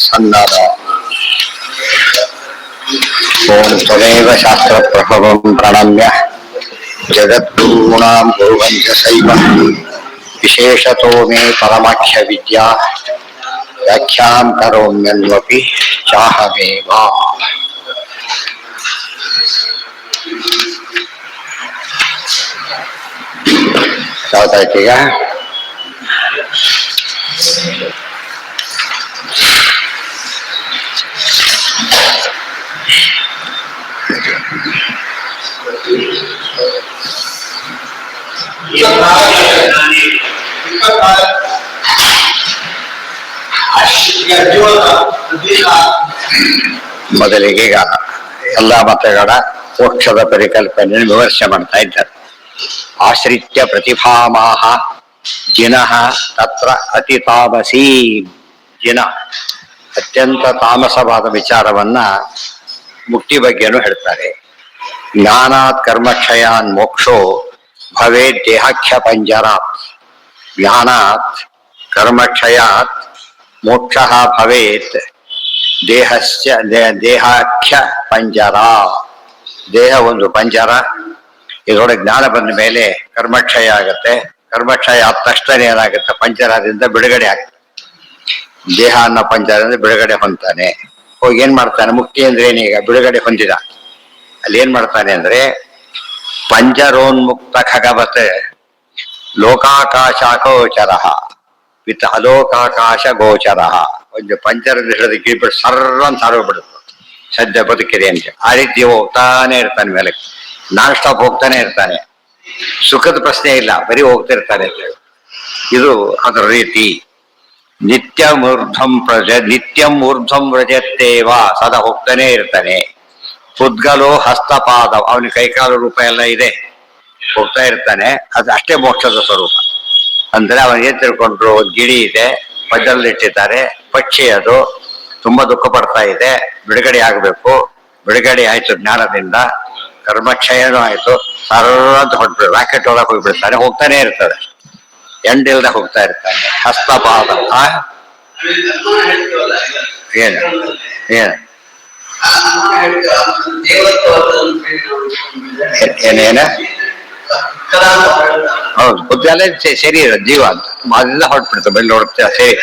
ಸನ್ನಾದ. ಓಂ ತ್ವಮೇವ ಶಾಸ್ತ್ರ ಪ್ರಭವಂ ಪ್ರಣಮ್ಯ ಜಗದ್ಗುರುಣಾಂ ಗುರುವಂಚ ಸೈವ ವಿಶೇಷತೋ ಮೇ ಪರಮಾಖ್ಯ ವಿದ್ಯಾ ವ್ಯಾಖ್ಯಾಂ ಕರೋಮ್ಯನ್ವಪಿ ಚಾಹಮೇವ. ಯಾವ್ದಾಯ್ತೀಗ? ಮೊದಲಿಗೆ ಈಗ ಎಲ್ಲ ಮತಗಳ ಮೋಕ್ಷದ ಪರಿಕಲ್ಪನೆಯನ್ನು ವಿಮರ್ಶೆ ಮಾಡ್ತಾ ಇದ್ದಾರೆ. ಆಶ್ರಿತ್ಯ ಪ್ರತಿಭಾಮಾಹ ಜಿನಃ ತತ್ರ ಅತಿ ತಾಮಸೀ. ಜಿನ ಅತ್ಯಂತ ತಾಮಸವಾದ ವಿಚಾರವನ್ನ ಮುಕ್ತಿ ಬಗ್ಗೆನೂ ಹೇಳ್ತಾರೆ. ಜ್ಞಾನಾತ್ ಕರ್ಮಕ್ಷಯಾನ್ ಮೋಕ್ಷೋ ಭವೇತ್ ದೇಹಾಖ್ಯ ಪಂಜರಾತ್. ಜ್ಞಾನಾತ್ ಕರ್ಮಕ್ಷಯಾತ್ ಮೋಕ್ಷ ಭವೇತ್ ದೇಹಸ್ಯ ದೇಹಾಖ್ಯ ಪಂಜರ. ದೇಹ ಒಂದು ಪಂಜರ. ಇದರೊಳಗೆ ಜ್ಞಾನ ಬಂದ ಮೇಲೆ ಕರ್ಮಕ್ಷಯ ಆಗತ್ತೆ. ಕರ್ಮಕ್ಷಯ ಆದ ತಕ್ಷಣ ಏನಾಗುತ್ತೆ? ಪಂಜರದಿಂದ ಬಿಡುಗಡೆ ಆಗ್ತದೆ. ದೇಹ ಅನ್ನೋ ಪಂಜರದಿಂದ ಬಿಡುಗಡೆ ಹೊಂದ್ತಾನೆ. ಹೋಗಿ ಏನ್ ಮಾಡ್ತಾನೆ? ಮುಕ್ತಿ ಅಂದ್ರೆ ಏನೀಗ? ಬಿಡುಗಡೆ ಹೊಂದಿದ. ಅಲ್ಲಿ ಏನ್ ಮಾಡ್ತಾನೆ ಅಂದ್ರೆ ಪಂಜರೋನ್ಮುಕ್ತ ಖಗವತ್ ಲೋಕಾಕಾಶಾಗೋಚರ ವಿತ್ ಅಲೋಕಾಕಾಶ ಗೋಚರ. ಒಂದು ಪಂಜರದ ಹಿಡಿದು ಗಿಳಿಬಿಟ್ಟು ಸರ್ವಂತ ಸಾರೋಗ್ಬಿಡುತ್ತೆ. ಸದ್ಯ ಬದುಕಿದೆ ಅಂತ ಆ ರೀತಿ ಹೋಗ್ತಾನೆ ಇರ್ತಾನೆ ಮೇಲೆ. ನಾನ್ ಸ್ಟಾಪ್ ಹೋಗ್ತಾನೆ ಇರ್ತಾನೆ. ಸುಖದ ಪ್ರಶ್ನೆ ಇಲ್ಲ, ಬರೀ ಹೋಗ್ತಿರ್ತಾನೆ ಅಂತ ಹೇಳಿ. ಇದು ಅದರ ರೀತಿ. ನಿತ್ಯಂ ಊರ್ಧ್ವಂ ವ್ರಜತ್ತೇವ. ಸದಾ ಹೋಗ್ತಾನೆ ಇರ್ತಾನೆ. ಪುದ್ಗಲೋ ಹಸ್ತಪಾದ. ಅವನಿಗೆ ಕೈಕಾಲು ರೂಪ ಎಲ್ಲ ಇದೆ, ಹೋಗ್ತಾ ಇರ್ತಾನೆ. ಅದು ಅಷ್ಟೇ ಮೋಕ್ಷದ ಸ್ವರೂಪ. ಅಂದ್ರೆ ಅವನ್ ಏನ್ ತಿಳ್ಕೊಂಡ್ರು? ಒಂದು ಗಿಳಿ ಇದೆ, ಪಂಜರದಲ್ಲಿಟ್ಟಿದ್ದಾರೆ, ಪಕ್ಷಿ, ಅದು ತುಂಬಾ ದುಃಖ ಪಡ್ತಾ ಇದೆ, ಬಿಡುಗಡೆ ಆಗ್ಬೇಕು. ಬಿಡುಗಡೆ ಆಯ್ತು ಜ್ಞಾನದಿಂದ, ಕರ್ಮಕ್ಷಯನೂ ಆಯ್ತು, ಸರ್ವಂತ ಹೊಟ್ಬಿಡು ರಾಕೆಟ್ ಒಳಗೆ ಹೋಗ್ಬಿಡ್ತಾನೆ. ಹೋಗ್ತಾನೆ ಇರ್ತಾರೆ, ಎಂಡಿಲ್ದ ಹೋಗ್ತಾ ಇರ್ತಾನೆ. ಹಸ್ತಪಾದ. ಏನು ಏನು ಏನೇನ? ಹೌದು, ಬುದ್ಧಿ ಎಲ್ಲ ಸರಿ ಇರೋದು ಜೀವ ಅಂತ ಅದೆಲ್ಲ ಹೊರಟ್ಬಿಡ್ತು. ಬೆಳ್ಳಿ ಹೊರಡ್ತಾ ಸರಿ,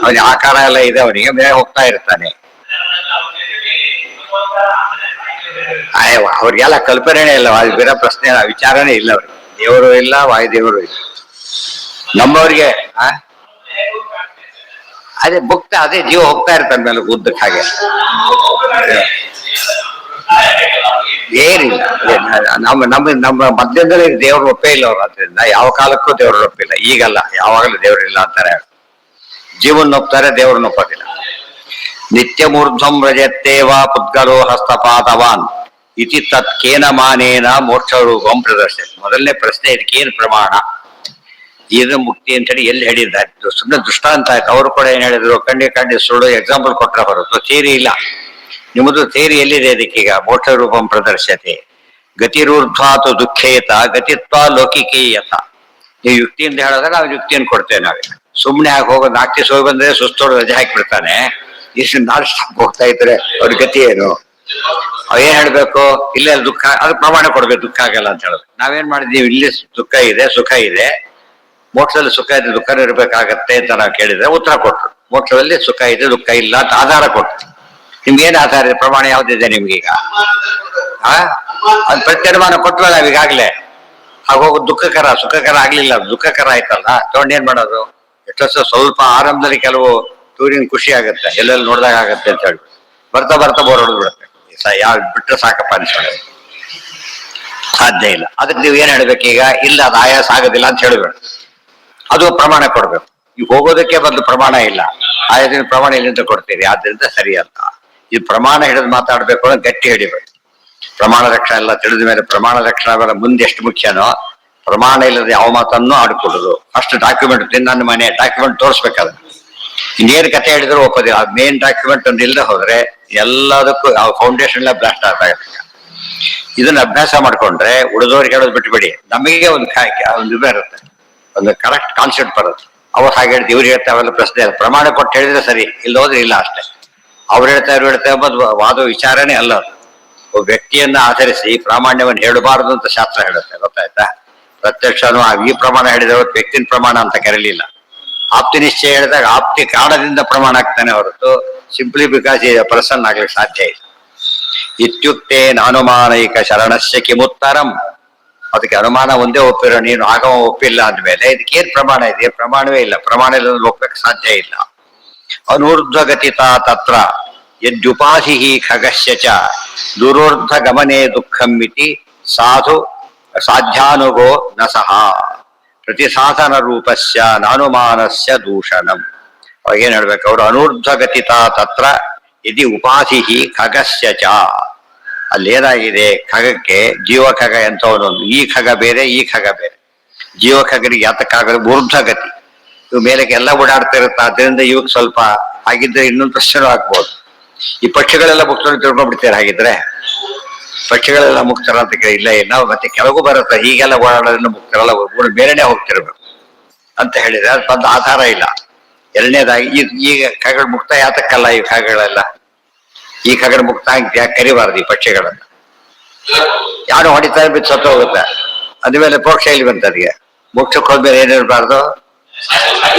ಅವನಿಗೆ ಆಕಾರ ಎಲ್ಲ ಇದೆ, ಅವನಿಗೆ ಮೇಲೆ ಹೋಗ್ತಾ ಇರ್ತಾನೆ. ಅವ್ರಿಗೆಲ್ಲ ಕಲ್ಪನೆ ಇಲ್ಲ, ಅದು ಬೇರೆ ಪ್ರಶ್ನೆ, ವಿಚಾರನೇ ಇಲ್ಲ ಅವ್ರಿಗೆ. ದೇವರು ಇಲ್ಲ, ವಾಯುದೇವರು ಇಲ್ಲ. ನಮ್ಮವ್ರಿಗೆ ಅದೇ ಭುಕ್ತ, ಅದೇ ಜೀವ ಹೋಗ್ತಾ ಇರ್ತಾನೆ ಮೇಲೆ ಉದ್ದಕ್ಕೆ. ಹಾಗೆ ಏನಿಲ್ಲ. ನಮ್ಮ ಮಧ್ಯದಲ್ಲಿ ದೇವ್ರ ಒಪ್ಪೇ ಇಲ್ಲ ಅವ್ರು. ಅದರಿಂದ ಯಾವ ಕಾಲಕ್ಕೂ ದೇವ್ರ ಒಪ್ಪಿಲ್ಲ. ಈಗಲ್ಲ, ಯಾವಾಗಲೂ ದೇವ್ರಿಲ್ಲ ಅಂತಾರೆ. ಜೀವನ್ ಒಪ್ತಾರೆ, ದೇವ್ರನ್ನ ಒಪ್ಪೋದಿಲ್ಲ. ನಿತ್ಯಮೂರ್ಧ್ವಂ ವ್ರಜತ್ತೇವ ಪುದ್ಗಲೋ ಹಸ್ತಪಾದವಾನ್ ಇತಿ ತತ್ ಕೇನ ಮಾನೇನ ಮೋಕ್ಷ ರೂಪಂ ಪ್ರದರ್ಶನ. ಮೊದಲನೇ ಪ್ರಶ್ನೆ, ಇದಕ್ಕೇನು ಪ್ರಮಾಣ? ಇದು ಮುಕ್ತಿ ಅಂತೇಳಿ ಎಲ್ಲಿ ಹೇಳಿದ್ದಾರೆ? ಸುಮ್ಮನೆ ದೃಷ್ಟಾಂತ ಆಯ್ತು. ಅವರು ಕೂಡ ಏನ್ ಹೇಳಿದ್ರು? ಖಂಡಿ ಸುಳ್ಳು ಎಕ್ಸಾಂಪಲ್ ಕೊಟ್ಟರೆ ಹೊರತು ಥಿಯರಿ ಇಲ್ಲ. ನಿಮ್ಮದು ಥಿಯರಿ ಎಲ್ಲಿದೆ? ಅದಕ್ಕೀಗ ಮೋಕ್ಷ ರೂಪಂ ಪ್ರದರ್ಶತೆ. ಗತಿರೂರ್ಧ್ವಾತು ದುಃಖೇತ ಗತಿತ್ವ ಲೌಕಿಕೀಯತ. ನೀವು ಯುಕ್ತಿಯಿಂದ ಹೇಳಿದಾಗ ನಾವು ಯುಕ್ತಿಯನ್ನು ಕೊಡ್ತೇವೆ. ನಾವೇ ಸುಮ್ಮನೆ ಆಗಿ ಹೋಗೋದು. 4 ದಿವಸ ಹೋಗಿ ಬಂದ್ರೆ ಸುಸ್ತೋಡು ರಜೆ ಹಾಕಿಬಿಡ್ತಾನೆ. ಇಷ್ಟು 4 ಸ್ಟಾಪ್ ಹೋಗ್ತಾ ಇದ್ರೆ ಅವ್ರ ಗತಿ ಏನು? ಅವೇನ್ ಹೇಳ್ಬೇಕು? ಇಲ್ಲೇ ದುಃಖ, ಅದು ಪ್ರಮಾಣ ಕೊಡ್ಬೇಕು. ದುಃಖ ಆಗಲ್ಲ ಅಂತ ಹೇಳೋದು. ನಾವೇನ್ ಮಾಡಿದೀವಿ? ಇಲ್ಲಿ ದುಃಖ ಇದೆ, ಸುಖ ಇದೆ. ಮೋಕ್ಷದಲ್ಲಿ ಸುಖ ಇದೆ, ದುಃಖ ಇರ್ಬೇಕಾಗತ್ತೆ ಅಂತ ನಾವು ಕೇಳಿದ್ರೆ ಉತ್ತರ ಕೊಟ್ರು. ಮೋಕ್ಷದಲ್ಲಿ ಸುಖ ಇದೆ, ದುಃಖ ಇಲ್ಲ ಅಂತ ಆಧಾರ ಕೊಟ್ರು. ನಿಮ್ಗೇನ್ ಆಧಾರ ಇದೆ? ಪ್ರಮಾಣ ಯಾವ್ದಿದೆ ನಿಮ್ಗೀಗ? ಅದು ಪ್ರತ್ಯನುಮಾನ ಕೊಟ್ವಲ್ಲ ನಾವೀಗಾಗ್ಲೇ. ಹಾಗೋಗ ದುಃಖಕರ ಸುಖಕರ ಆಗ್ಲಿಲ್ಲ, ದುಃಖಕರ ಆಯ್ತಲ್ಲ. ತಗೊಂಡೇನ್ ಮಾಡೋದು? ಎಷ್ಟೋ ಸ್ವಲ್ಪ ಆರಂಭದಲ್ಲಿ ಕೆಲವು ತೂರಿನ ಖುಷಿ ಆಗುತ್ತೆ, ಎಲ್ಲೆಲ್ಲಿ ನೋಡಿದಾಗ ಆಗತ್ತೆ ಅಂತ ಹೇಳಿ ಬರ್ತಾ ಬೋರ್ ಹೊಡೆದ್ಬಿಡುತ್ತೆ. ಯಾವ ಬಿಟ್ಟರೆ ಸಾಕಪ್ಪ ಅನ್ಸ್ಕೊಳ್ಳಿ. ಸಾಧ್ಯ ಇಲ್ಲ. ಅದಕ್ಕೆ ನೀವು ಏನ್ ಹೇಳ್ಬೇಕೀಗ? ಇಲ್ಲ, ಅದು ಆಯಾಸ ಆಗೋದಿಲ್ಲ ಅಂತ ಹೇಳ್ಬೇಡ. ಅದು ಪ್ರಮಾಣ ಕೊಡ್ಬೇಕು. ಈಗ ಹೋಗೋದಕ್ಕೆ ಬಂದು ಪ್ರಮಾಣ ಇಲ್ಲ, ಆಯಾಸದ ಪ್ರಮಾಣ ಎಲ್ಲಿಂದ ಕೊಡ್ತೀರಿ? ಆದ್ರಿಂದ ಸರಿ ಅಂತ. ಈ ಪ್ರಮಾಣ ಹಿಡಿದು ಮಾತಾಡ್ಬೇಕು ಅಂದ್ರೆ ಗಟ್ಟಿ ಹಿಡಿಬೇಕು. ಪ್ರಮಾಣ ರಕ್ಷಣೆ ಎಲ್ಲ ತಿಳಿದ ಮೇಲೆ ಪ್ರಮಾಣ ರಕ್ಷಣೆ ಅವೆಲ್ಲ ಮುಂದೆ ಎಷ್ಟು ಮುಖ್ಯನೋ, ಪ್ರಮಾಣ ಇಲ್ಲದೆ ಯಾವ ಮಾತನ್ನು ಆಡ್ಕೊಡುದು. ಫಸ್ಟ್ ಡಾಕ್ಯುಮೆಂಟ್, ನನ್ನ ಮನೆ ಡಾಕ್ಯುಮೆಂಟ್ ತೋರಿಸ್ಬೇಕಾದ್ರೆ. ಇನ್ನೇನು ಕಥೆ ಹೇಳಿದ್ರು ಒಪ್ಪೋದಿಲ್ಲ. ಮೇನ್ ಡಾಕ್ಯುಮೆಂಟ್ ಒಂದು ಇಲ್ಲದೆ ಹೋದ್ರೆ ಎಲ್ಲದಕ್ಕೂ ಫೌಂಡೇಶನ್ ಎಲ್ಲ ಬ್ಲಾಸ್ಟ್ ಆಗ್ತಾಗುತ್ತೆ. ಇದನ್ನ ಅಭ್ಯಾಸ ಮಾಡ್ಕೊಂಡ್ರೆ ಉಳಿದವ್ರಿಗೆ ಹೇಳೋದು ಬಿಟ್ಬಿಡಿ. ನಮಗೆ ಒಂದು ಇದು ಇರುತ್ತೆ, ಒಂದು ಕರೆಕ್ಟ್ ಕಾನ್ಸೆಪ್ಟ್ ಬರುತ್ತೆ. ಅವ್ರು ಹಾಗೆ ಹೇಳ್ತೀವಿ, ಇವ್ರು ಹೇಳ್ತಾ ಅವೆಲ್ಲ ಪ್ರಶ್ನೆ ಇಲ್ಲ. ಪ್ರಮಾಣ ಕೊಟ್ಟು ಹೇಳಿದ್ರೆ ಸರಿ, ಇಲ್ಲ ಹೋದ್ರೆ ಇಲ್ಲ ಅಷ್ಟೇ. ಅವ್ರು ಹೇಳ್ತಾ ಇವ್ರು ಹೇಳ್ತಾ ಎಂಬುದು ವಾದ ವಿಚಾರನೇ ಅಲ್ಲ. ಒಬ್ಬ ವ್ಯಕ್ತಿಯನ್ನ ಆಧರಿಸಿ ಪ್ರಾಮಾಣ್ಯವನ್ನು ಹೇಳಬಾರದು ಅಂತ ಶಾಸ್ತ್ರ ಹೇಳುತ್ತೆ, ಗೊತ್ತಾಯ್ತಾ? ಪ್ರತ್ಯಕ್ಷನು ಈ ಪ್ರಮಾಣ ಹೇಳಿದ್ರೆ ವ್ಯಕ್ತಿನ ಪ್ರಮಾಣ ಅಂತ ಕರೀಲಿಲ್ಲ. ಆಪ್ತಿ ನಿಶ್ಚಯ ಹೇಳಿದಾಗ ಆಪ್ತಿ ಕಾರಣದಿಂದ ಪ್ರಮಾಣ ಆಗ್ತಾನೆ ಹೊರತು ಸಿಂಪ್ಲಿ ಬಿಕಾಸ್ ಪರ್ಸನ್ ಆಗ್ಲಿಕ್ಕೆ ಸಾಧ್ಯ ಇಲ್ಲ. ಇತ್ಯುಕ್ತೆ ನಾನುಮಾನೈಕ ಶರಣಸ್ಯ ಕಿಮುತ್ತರಂ. ಅದಕ್ಕೆ ಅನುಮಾನ ಒಂದೇ ಒಪ್ಪಿರೋ, ನೀನು ಆಗಮ ಒಪ್ಪಿಲ್ಲ ಅಂದ್ಮೇಲೆ ಇದಕ್ಕೇನ್ ಪ್ರಮಾಣ ಇದೆ? ಪ್ರಮಾಣವೇ ಇಲ್ಲ. ಪ್ರಮಾಣ ಇಲ್ಲ ಒಪ್ಪಕ್ಕೆ ಸಾಧ್ಯ ಇಲ್ಲ. ಅನೂರ್ಧ್ವಗತಿತ ತತ್ರ ಯದ್ಯುಪಾಧಿ ಖಗಸ್ಯ ಚ ದುರೂರ್ಧ್ವ ಗಮನೆ ದುಃಖಂ ಇತಿ ಸಾಧು ಸಾಧ್ಯಾನುಗೋ ನ ಸಹ ಪ್ರತಿಸಾಧನ ರೂಪಸ್ಯ ನಾನುಮಾನಸ್ಯ ದೂಷಣಂ. ಅವಾಗೇನ್ ಹೇಳ್ಬೇಕು ಅವರು? ಅನೂರ್ಧ್ವಗತಿತ ತತ್ರ ಯದಿ ಉಪಾಧಿ ಖಗಸ್ಯ ಚ. ಅಲ್ಲೇನಾಗಿದೆ, ಖಗಕ್ಕೆ ಜೀವ ಖಗ ಎಂತವನೊಂದು, ಈ ಖಗ ಬೇರೆ ಈ ಖಗ ಬೇರೆ. ಜೀವ ಖಗರಿಗೆ ಯಾತಕ್ಕಾಗಲು ಊರ್ಧ್ವಗತಿ, ಇವು ಮೇಲಕ್ಕೆ ಎಲ್ಲ ಓಡಾಡ್ತಾ ಇರುತ್ತೆ. ಅದರಿಂದ ಇವಾಗ ಸ್ವಲ್ಪ ಹಾಗಿದ್ರೆ ಇನ್ನೊಂದು ಪ್ರಶ್ನೆ ಆಗ್ಬೋದು. ಈ ಪಕ್ಷಿಗಳೆಲ್ಲ ಮುಕ್ತರು ತಿಳ್ಕೊಂಡ್ಬಿಡ್ತಾರೆ. ಹಾಗಿದ್ರೆ ಪಕ್ಷಿಗಳೆಲ್ಲ ಮುಕ್ತರ ಅಂತ ಇಲ್ಲ, ನಾವು ಮತ್ತೆ ಕೆಳಗೂ ಬರುತ್ತೆ. ಹೀಗೆಲ್ಲ ಓಡಾಡೋದ್ರಿಂದ ಮುಕ್ತರಲ್ಲ, ಬೇರೆನೆ ಹೋಗ್ತಿರ್ಬೇಕು ಅಂತ ಹೇಳಿದ್ರೆ ಅದು ಬಂದ ಆಧಾರ ಇಲ್ಲ. ಎರಡನೇದಾಗಿ ಈಗ ಖಗಗಳು ಮುಕ್ತ ಯಾತಕ್ಕಲ್ಲ? ಈ ಖಗಗಳೆಲ್ಲ ಈ ಖಗರ ಮುಕ್ತ ಯಾಕೆ ಕರಿಬಾರ್ದು ಈ ಪಕ್ಷಿಗಳನ್ನ? ಯಾರು ಹೊಡಿತಾರೆ ಬಿದ್ದು ಸತ್ತು ಹೋಗುತ್ತೆ. ಅದ್ಮೇಲೆ ಮೋಕ್ಷ ಇಲ್ಲಿ ಬಂತ, ಅದಕ್ಕೆ ಮೋಕ್ಷಕ್ಕೆ ಹೋದ್ಮೇಲೆ ಏನಿರಬಾರ್ದು?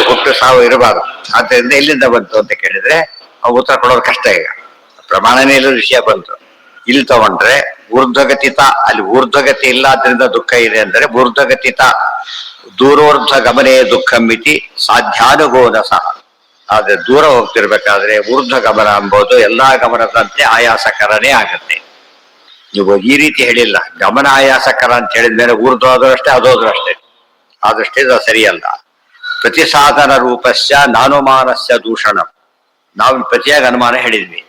ಹುಟ್ಟು ಸಾವು ಇರಬಾರ್ದು. ಆದ್ದರಿಂದ ಎಲ್ಲಿಂದ ಬಂತು ಅಂತ ಕೇಳಿದ್ರೆ ಅವು ಉತ್ತರ ಕೊಡೋದು ಕಷ್ಟ. ಈಗ ಪ್ರಮಾಣನೇ ಇಲ್ಲದ ವಿಷಯ ಬಂತು. ಇಲ್ಲಿ ತಗೊಂಡ್ರೆ ಊರ್ಧ್ವಗತಿತ, ಅಲ್ಲಿ ಊರ್ಧ್ವಗತಿ ಇಲ್ಲ ಆದ್ರಿಂದ ದುಃಖ ಇದೆ ಅಂದರೆ ಊರ್ಧ್ವಗತಿತ ದೂರೋರ್ಧ್ವ ಗಮನೆ ದುಃಖಂ ಇತಿ ಸಾಧ್ಯಾನುಗೋನ ಸಹ. ಆದ್ರೆ ದೂರ ಹೋಗ್ತಿರ್ಬೇಕಾದ್ರೆ ಊರ್ಧ್ವ ಗಮನ ಎಂಬುದು ಎಲ್ಲಾ ಗಮನದಂತೆ ಆಯಾಸಕರನೇ ಆಗುತ್ತೆ. ನೀವು ಈ ರೀತಿ ಹೇಳಿಲ್ಲ, ಗಮನ ಆಯಾಸಕರ ಅಂತ ಹೇಳಿದ್ಮೇಲೆ ಊರ್ಧ್ವ ಆದ್ರೂ ಅಷ್ಟೇ ಅದೋದ್ರೂ ಅಷ್ಟೇ. ಆದಷ್ಟೇ ಅದು ಸರಿಯಲ್ಲ. ಪ್ರತಿಸಾಧನ ರೂಪಸ್ಯ ನಾನುಮಾನಸ್ಯ ದೂಷಣ. ನಾವು ಪ್ರತಿಯಾಗಿ ಅನುಮಾನ ಹೇಳಿದ್ವಿ.